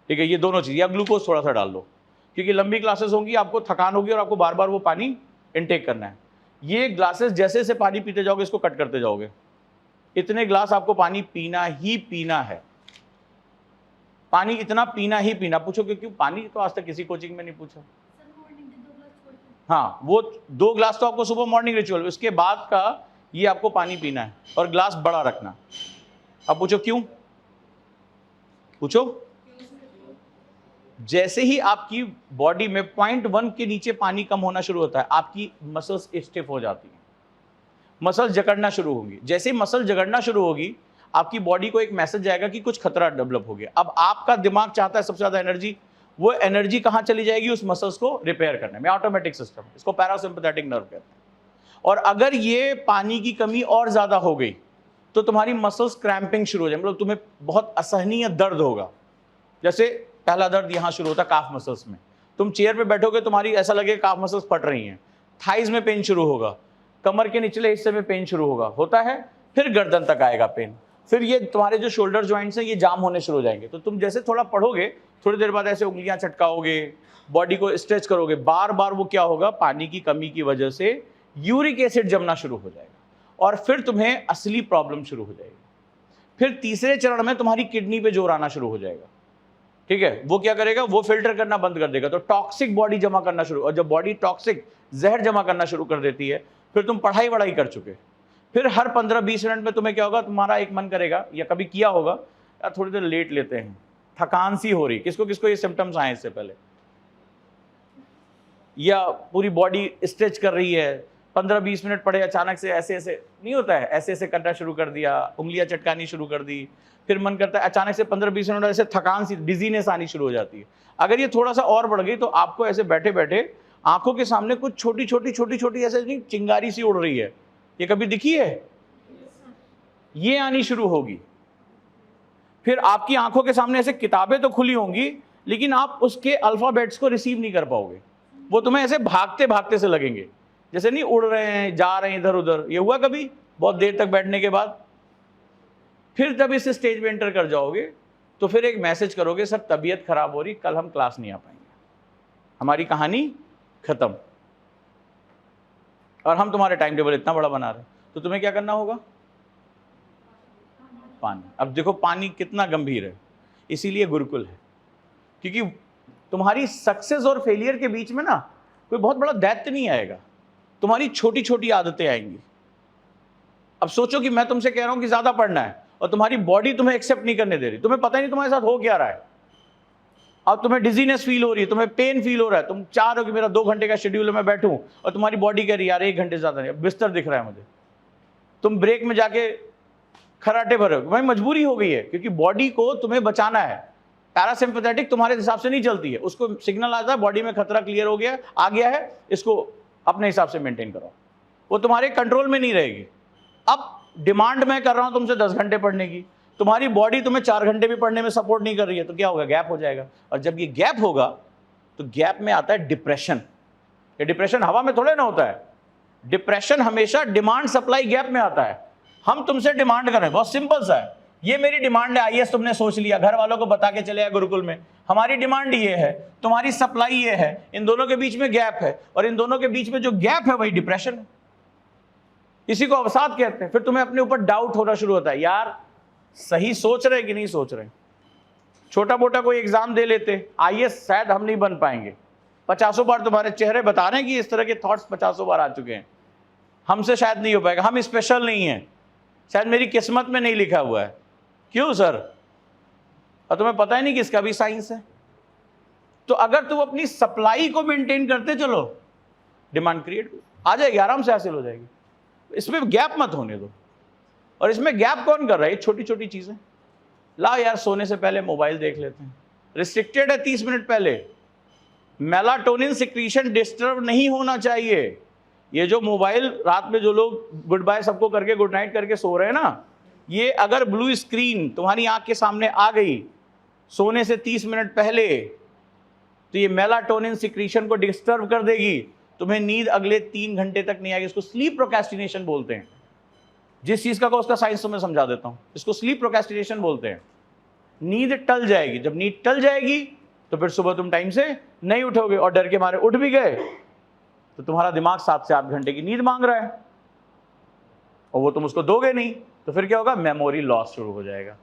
ठीक है, ये दोनों चीज़, या ग्लूकोज थोड़ा सा डाल दो, क्योंकि लंबी क्लासेस होंगी, आपको थकान होगी और आपको बार बार वो पानी इनटेक करना है। ये ग्लासेस जैसे से पानी पीते जाओगे इसको कट करते जाओगे, इतने ग्लास आपको पानी पीना ही पीना है। पानी इतना पीना ही पीना। पूछो क्यों पानी, तो आज तक किसी कोचिंग में नहीं पूछा। हाँ, वो 2 ग्लास तो आपको सुबह मॉर्निंग रिचुअल, उसके बाद का ये आपको पानी पीना है और ग्लास बड़ा रखना। अब पूछो क्यों? पूछो। जैसे ही आपकी बॉडी में 0.1 के नीचे पानी कम होना शुरू होता है, आपकी मसल्स स्टिफ हो जाती हैं, मसल्स जकड़ना शुरू होंगी। जैसे ही मसल जकड़ना शुरू होगी, आपकी बॉडी को एक मैसेज जाएगा कि कुछ खतरा डेवलप हो गया। अब आपका दिमाग चाहता है सबसे ज्यादा एनर्जी, वो एनर्जी कहां चली जाएगी? उस मसल्स को रिपेयर करने में। ऑटोमेटिक सिस्टम, इसको पैरासिम्पैथेटिक नर्व कहते हैं। और अगर ये पानी की कमी और ज्यादा हो गई तो तुम्हारी मसल्स क्रैम्पिंग शुरू हो जाए, मतलब तुम्हें बहुत असहनीय दर्द होगा। जैसे पहला दर्द यहां शुरू होता है काफ मसल्स में, तुम चेयर पे बैठोगे, तुम्हारी ऐसा लगेगा काफ मसल्स फट रही हैं, थाइज में पेन शुरू होगा, कमर के निचले हिस्से में पेन शुरू होता है, फिर गर्दन तक आएगा पेन, फिर ये तुम्हारे जो शोल्डर जॉइंट्स हैं ये जाम होने शुरू हो जाएंगे। तो तुम जैसे थोड़ा पढ़ोगे, थोड़ी देर बाद ऐसे उंगलियां चटकाओगे, बॉडी को स्ट्रेच करोगे, बार बार वो क्या होगा? पानी की कमी की वजह से यूरिक एसिड जमना शुरू हो जाएगा और फिर तुम्हें असली प्रॉब्लम शुरू हो जाएगी। फिर तीसरे चरण में तुम्हारी किडनी पे जोर आना शुरू हो जाएगा, ठीक है? वो क्या करेगा? वो फिल्टर करना बंद कर देगा, तो टॉक्सिक बॉडी जमा करना शुरू, और जब बॉडी टॉक्सिक जहर जमा करना शुरू कर देती है, फिर तुम पढ़ाई वढ़ाई कर चुके, फिर हर 15-20 मिनट में तुम्हें क्या होगा? तुम्हारा एक मन करेगा, या कभी किया होगा, यार थोड़ी देर लेट लेते हैं, थकान सी हो रही। किसको किसको ये सिम्टम्स आए इससे पहले? या पूरी बॉडी स्ट्रेच कर रही है, 15-20 मिनट पड़े, अचानक से ऐसे ऐसे नहीं होता है, ऐसे ऐसे करना शुरू कर दिया, उंगलियां चटकानी शुरू कर दी, फिर मन करता है अचानक से 15-20 मिनट ऐसे थकान सी, डिजीनेस आनी शुरू हो जाती है। अगर ये थोड़ा सा और बढ़ गई तो आपको ऐसे बैठे बैठे आंखों के सामने कुछ छोटी छोटी ऐसे नहीं चिंगारी सी उड़ रही है, ये कभी दिखी है? ये आनी शुरू होगी। फिर आपकी आंखों के सामने ऐसे किताबें तो खुली होंगी, लेकिन आप उसके अल्फाबेट्स को रिसीव नहीं कर पाओगे, वो तुम्हें ऐसे भागते भागते से लगेंगे, जैसे नहीं उड़ रहे हैं, जा रहे हैं इधर उधर। ये हुआ कभी बहुत देर तक बैठने के बाद? फिर जब इस स्टेज में एंटर कर जाओगे तो फिर एक मैसेज करोगे, सर तबीयत खराब हो रही, कल हम क्लास नहीं आ पाएंगे, हमारी कहानी खत्म, और हम तुम्हारे टाइम टेबल इतना बड़ा बना रहे हैं। तो तुम्हें क्या करना होगा? पानी। अब देखो पानी कितना गंभीर है, इसीलिए गुरुकुल है, क्योंकि तुम्हारी सक्सेस और फेलियर के बीच में ना कोई बहुत बड़ा दैत्य नहीं आएगा, तुम्हारी छोटी छोटी आदतें आएंगी। अब सोचो कि मैं तुमसे कह रहा हूं कि ज्यादा पढ़ना है और तुम्हारी बॉडी तुम्हें एक्सेप्ट नहीं करने दे रही, तुम्हें पता ही नहीं तुम्हारे साथ हो क्या रहा है। अब तुम्हें डिजीनेस फील हो रही है, तुम्हें पेन फील हो रहा है, तुम चाह रहे हो कि मेरा 2 घंटे का शेड्यूल है, मैं बैठूं, और तुम्हारी बॉडी कह रही है यार 1 घंटे ज्यादा नहीं, बिस्तर दिख रहा है मुझे। तुम ब्रेक में जाके खराटे भर रहे हो, भाई मजबूरी हो गई है, क्योंकि बॉडी को तुम्हें बचाना है। पैरासिम्पैथेटिक तुम्हारे हिसाब से नहीं चलती है, उसको सिग्नल आता है बॉडी में खतरा क्लियर हो गया, आ गया है, इसको अपने हिसाब से मेंटेन करो, वो तुम्हारे कंट्रोल में नहीं रहेगी। अब डिमांड मैं कर रहा हूं तुमसे 10 घंटे पढ़ने की, तुम्हारी बॉडी तुम्हें 4 घंटे भी पढ़ने में सपोर्ट नहीं कर रही है, तो क्या होगा? गैप हो जाएगा। और जब ये गैप होगा तो गैप में आता है डिप्रेशन। ये डिप्रेशन हवा में थोड़े ना होता है, डिप्रेशन हमेशा डिमांड सप्लाई गैप में आता है। हम तुमसे डिमांड कर रहे हैं, बहुत सिंपल सा है, ये मेरी डिमांड है, आईएएस तुमने सोच लिया, घर वालों को बता के चले आए गुरुकुल में, हमारी डिमांड ये है, तुम्हारी सप्लाई ये है, इन दोनों के बीच में गैप है, और इन दोनों के बीच में जो गैप है वही डिप्रेशन है। इसी को अवसाद कहते हैं। फिर तुम्हें अपने ऊपर डाउट होना शुरू होता है, यार सही सोच रहे कि नहीं सोच रहे। छोटा मोटा कोई एग्जाम दे लेते, आईएएस शायद हम नहीं बन पाएंगे, 50 बार तुम्हारे चेहरे बता रहे हैं कि इस तरह के थॉट्स 50 बार आ चुके हैं, हमसे शायद नहीं हो पाएगा, हम स्पेशल नहीं हैं, शायद मेरी किस्मत में नहीं लिखा हुआ है। क्यों सर? और तुम्हें पता ही नहीं कि इसका भी साइंस है। तो अगर तुम अपनी सप्लाई को मेंटेन करते चलो, डिमांड क्रिएट आ जाएगी, आराम से हासिल हो जाएगी। इसमें गैप मत होने दो। और इसमें गैप कौन कर रहा है? छोटी छोटी चीजें, ला यार सोने से पहले मोबाइल देख लेते हैं, रिस्ट्रिक्टेड है 30 मिनट पहले, मेलाटोनिन सिक्रीशन डिस्टर्ब नहीं होना चाहिए। ये जो मोबाइल रात में जो लोग गुड बाय सबको करके गुड नाइट करके सो रहे हैं ना, ये अगर ब्लू स्क्रीन तुम्हारी आंख के सामने आ गई सोने से 30 मिनट पहले, तो ये मेलाटोनिन सिक्रीशन को डिस्टर्ब कर देगी, तुम्हें नींद अगले 3 घंटे तक नहीं आएगी। इसको स्लीप प्रोक्रेस्टिनेशन बोलते हैं। जिस चीज का उसका साइंस तो मैं समझा देता हूं, इसको स्लीप प्रोक्रेस्टिनेशन बोलते हैं। नींद टल जाएगी, जब नींद टल जाएगी तो फिर सुबह तुम टाइम से नहीं उठोगे, और डर के मारे उठ भी गए तो तुम्हारा दिमाग 7 से 8 घंटे की नींद मांग रहा है, और वो तुम उसको दोगे नहीं, तो फिर क्या होगा? मेमोरी लॉस शुरू हो जाएगा,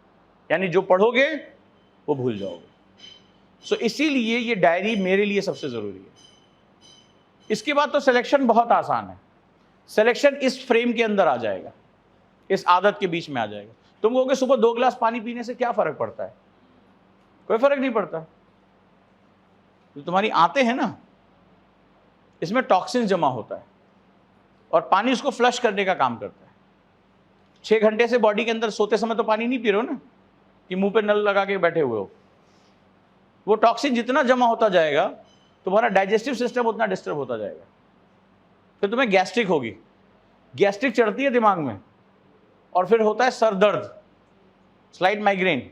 यानी जो पढ़ोगे वो भूल जाओगे। सो इसीलिए ये डायरी मेरे लिए सबसे जरूरी है। इसके बाद तो सिलेक्शन बहुत आसान है, सिलेक्शन इस फ्रेम के अंदर आ जाएगा, इस आदत के बीच में आ जाएगा। तुम कहोगे सुबह 2 गिलास पानी पीने से क्या फर्क पड़ता है? कोई फर्क नहीं पड़ता। तो तुम्हारी आंतें हैं ना, इसमें टॉक्सिन जमा होता है और पानी उसको फ्लश करने का काम करता है। 6 घंटे से बॉडी के अंदर सोते समय तो पानी नहीं पी रहे हो ना, कि मुंह पे नल लगा के बैठे हुए हो। वो टॉक्सिन जितना जमा होता जाएगा, तुम्हारा डाइजेस्टिव सिस्टम उतना डिस्टर्ब होता जाएगा। फिर तुम्हें गैस्ट्रिक होगी, गैस्ट्रिक चढ़ती है दिमाग में, और फिर होता है सर दर्द, स्लाइट माइग्रेन।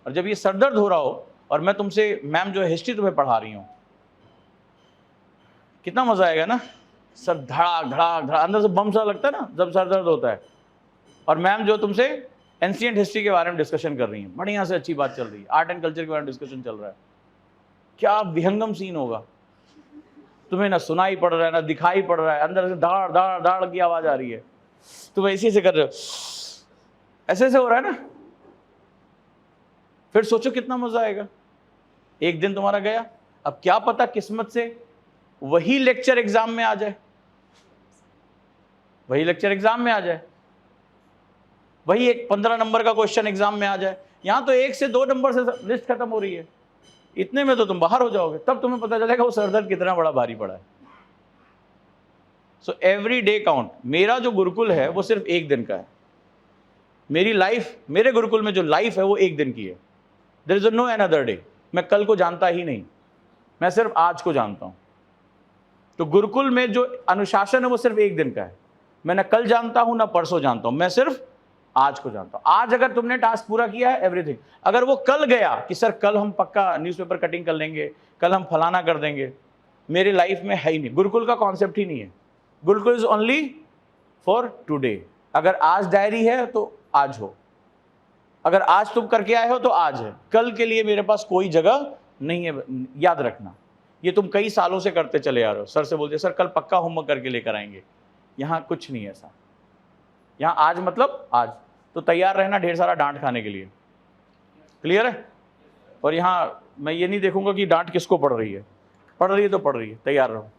और जब ये सर दर्द हो रहा हो और मैं तुमसे मैम जो है हिस्ट्री तुम्हें पढ़ा रही हूँ, कितना मजा आएगा ना, सर धड़ाक धड़ाक धड़ाक, अंदर से बम सा लगता है ना जब सर दर्द होता है। और मैम जो तुमसे एंशिएंट हिस्ट्री के बारे में डिस्कशन कर रही है, बढ़िया से अच्छी बात चल रही है, आर्ट एंड कल्चर के बारे में डिस्कशन चल रहा है, क्या विहंगम सीन होगा। तुम्हें ना सुनाई पड़ रहा है ना दिखाई पड़ रहा है, अंदर से धाड़ धाड़ धाड़ की आवाज आ रही है, तुम ऐसे से कर रहे हो, ऐसे हो रहा है ना। फिर सोचो कितना मजा आएगा। एक दिन तुम्हारा गया, अब क्या पता किस्मत से वही लेक्चर एग्जाम में आ जाए, वही लेक्चर एग्जाम में आ जाए, वही एक 15 नंबर का क्वेश्चन एग्जाम में आ जाए। यहां तो 1 से 2 नंबर से लिस्ट खत्म हो रही है, इतने में तो तुम बाहर हो जाओगे, तब तुम्हें पता चलेगा वो सरदर्द कितना बड़ा भारी पड़ा है। So every day count. मेरा जो गुरुकुल है वो सिर्फ 1 दिन का है। मेरी लाइफ, मेरे गुरुकुल में जो लाइफ है वो 1 दिन की है। There is no another day. मैं कल को जानता ही नहीं, मैं सिर्फ आज को जानता हूं। तो गुरुकुल में जो अनुशासन है वो सिर्फ 1 दिन का है। मैं ना कल जानता हूं ना परसों जानता हूं, मैं सिर्फ आज को जानता हूं। आज अगर तुमने टास्क पूरा किया है, एवरीथिंग। अगर वो कल गया कि सर कल हम पक्का न्यूज़पेपर कटिंग कर लेंगे, कल हम फलाना कर देंगे, मेरे लाइफ में है ही नहीं। गुरुकुल का कॉन्सेप्ट ही नहीं है। Gurukul is only for today. अगर आज डायरी है तो आज हो, अगर आज तुम करके आए हो तो आज है, कल के लिए मेरे पास कोई जगह नहीं है। याद रखना, ये तुम कई सालों से करते चले आ रहे हो। सर से बोलते सर कल पक्का होमवर्क करके लेकर आएंगे, यहाँ कुछ नहीं है ऐसा। यहाँ आज मतलब आज। तो तैयार रहना ढेर सारा डांट खाने के लिए। क्लियर है? और यहाँ मैं ये नहीं देखूंगा कि डांट किसको पड़ रही है, पढ़ रही है तो पढ़ रही है, तैयार रहो।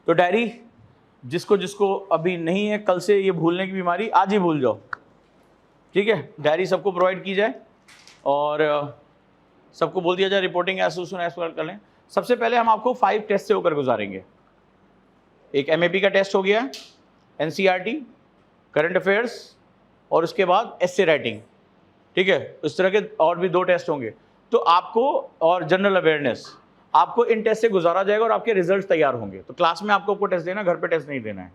तो डायरी जिसको जिसको अभी नहीं है, कल से ये भूलने की बीमारी, आज ही भूल जाओ, ठीक है। डायरी सबको प्रोवाइड की जाए और सबको बोल दिया जाए रिपोर्टिंग एज सून एज कर लें। सबसे पहले हम आपको 5 टेस्ट से होकर गुजारेंगे। एक MAP का टेस्ट हो गया, NCERT, करंट अफेयर्स, और उसके बाद एस्से राइटिंग, ठीक है। इस तरह के और भी 2 टेस्ट होंगे। तो आपको, और जनरल अवेयरनेस, आपको इन टेस्ट से गुजारा जाएगा और आपके रिजल्ट तैयार होंगे। तो क्लास में आपको टेस्ट देना, घर पे टेस्ट नहीं देना है।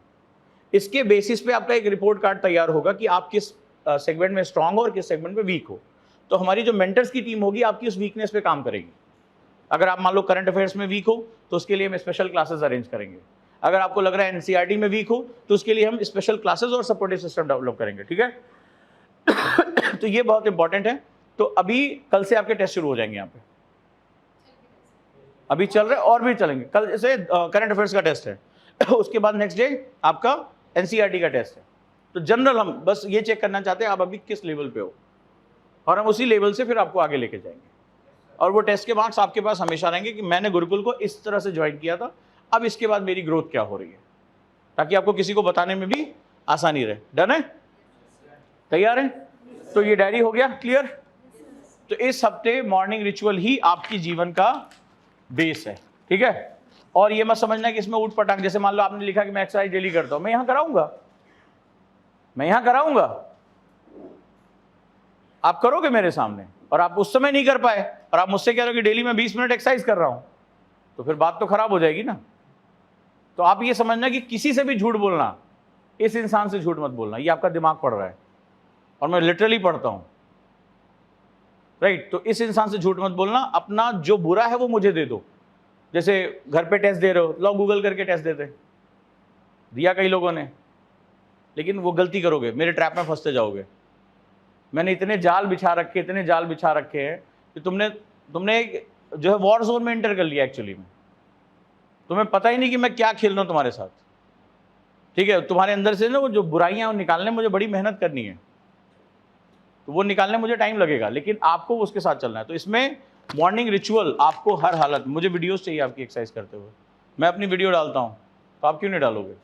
इसके बेसिस पे आपका एक रिपोर्ट कार्ड तैयार होगा कि आप किस सेगमेंट में स्ट्रांग हो और किस सेगमेंट में वीक हो। तो हमारी जो मेंटर्स की टीम होगी आपकी उस वीकनेस पे काम करेगी। अगर आप मान लो करंट अफेयर्स में वीक हो तो उसके लिए हम स्पेशल क्लासेस अरेंज करेंगे। अगर आपको लग रहा है NCERT में वीक हो तो उसके लिए हम स्पेशल क्लासेस और सपोर्टिव सिस्टम डेवलप करेंगे, ठीक है। तो ये बहुत इंपॉर्टेंट है। तो अभी कल से आपके टेस्ट शुरू हो जाएंगे यहाँ पे, अभी चल रहे और भी चलेंगे। कल जैसे करंट अफेयर्स का टेस्ट है, उसके बाद नेक्स्ट डे आपका NCERT का टेस्ट है। तो जनरल हम बस ये चेक करना चाहते हैं आप अभी किस लेवल पे हो, और हम उसी लेवल से फिर आपको आगे लेके जाएंगे। और वो टेस्ट के मार्क्स आपके पास हमेशा रहेंगे कि मैंने गुरुकुल को इस तरह से ज्वाइन किया था, अब इसके बाद मेरी ग्रोथ क्या हो रही है, ताकि आपको किसी को बताने में भी आसानी रहे। डन है? तैयार है? तो ये डायरी हो गया क्लियर। तो इस हफ्ते मॉर्निंग रिचुअल ही आपकी जीवन का बेस है, ठीक है। और ये मत समझना कि इसमें ऊट पटांग, जैसे मान लो आपने लिखा कि मैं एक्सरसाइज डेली करता हूं, मैं यहां कराऊंगा, मैं यहां कराऊंगा, आप करोगे मेरे सामने, और आप उस समय नहीं कर पाए और आप मुझसे कह रहे हो कि डेली मैं 20 मिनट एक्सरसाइज कर रहा हूं, तो फिर बात तो खराब हो जाएगी ना। तो आप ये समझना कि किसी से भी झूठ बोलना, इस इंसान से झूठ मत बोलना, ये आपका दिमाग पढ़ रहा है और मैं लिटरली पढ़ता हूं, राइट। तो इस इंसान से झूठ मत बोलना, अपना जो बुरा है वो मुझे दे दो। जैसे घर पे टेस्ट दे रहे हो, लोग गूगल करके टेस्ट देते, दिया कई लोगों ने, लेकिन वो गलती करोगे, मेरे ट्रैप में फंसते जाओगे। मैंने इतने जाल बिछा रखे, इतने जाल बिछा रखे हैं कि तुमने जो है वॉर जोन में एंटर कर लिया। एक्चुअली में तुम्हें पता ही नहीं कि मैं क्या खेल रहा हूं तुम्हारे साथ, ठीक है। तुम्हारे अंदर से ना वो जो बुराइयां निकालने मुझे बड़ी मेहनत करनी है, तो वो निकालने मुझे टाइम लगेगा, लेकिन आपको उसके साथ चलना है। तो इसमें मॉर्निंग रिचुअल आपको हर हालत, मुझे वीडियोस चाहिए आपकी एक्सरसाइज करते हुए, मैं अपनी वीडियो डालता हूं, तो आप क्यों नहीं डालोगे?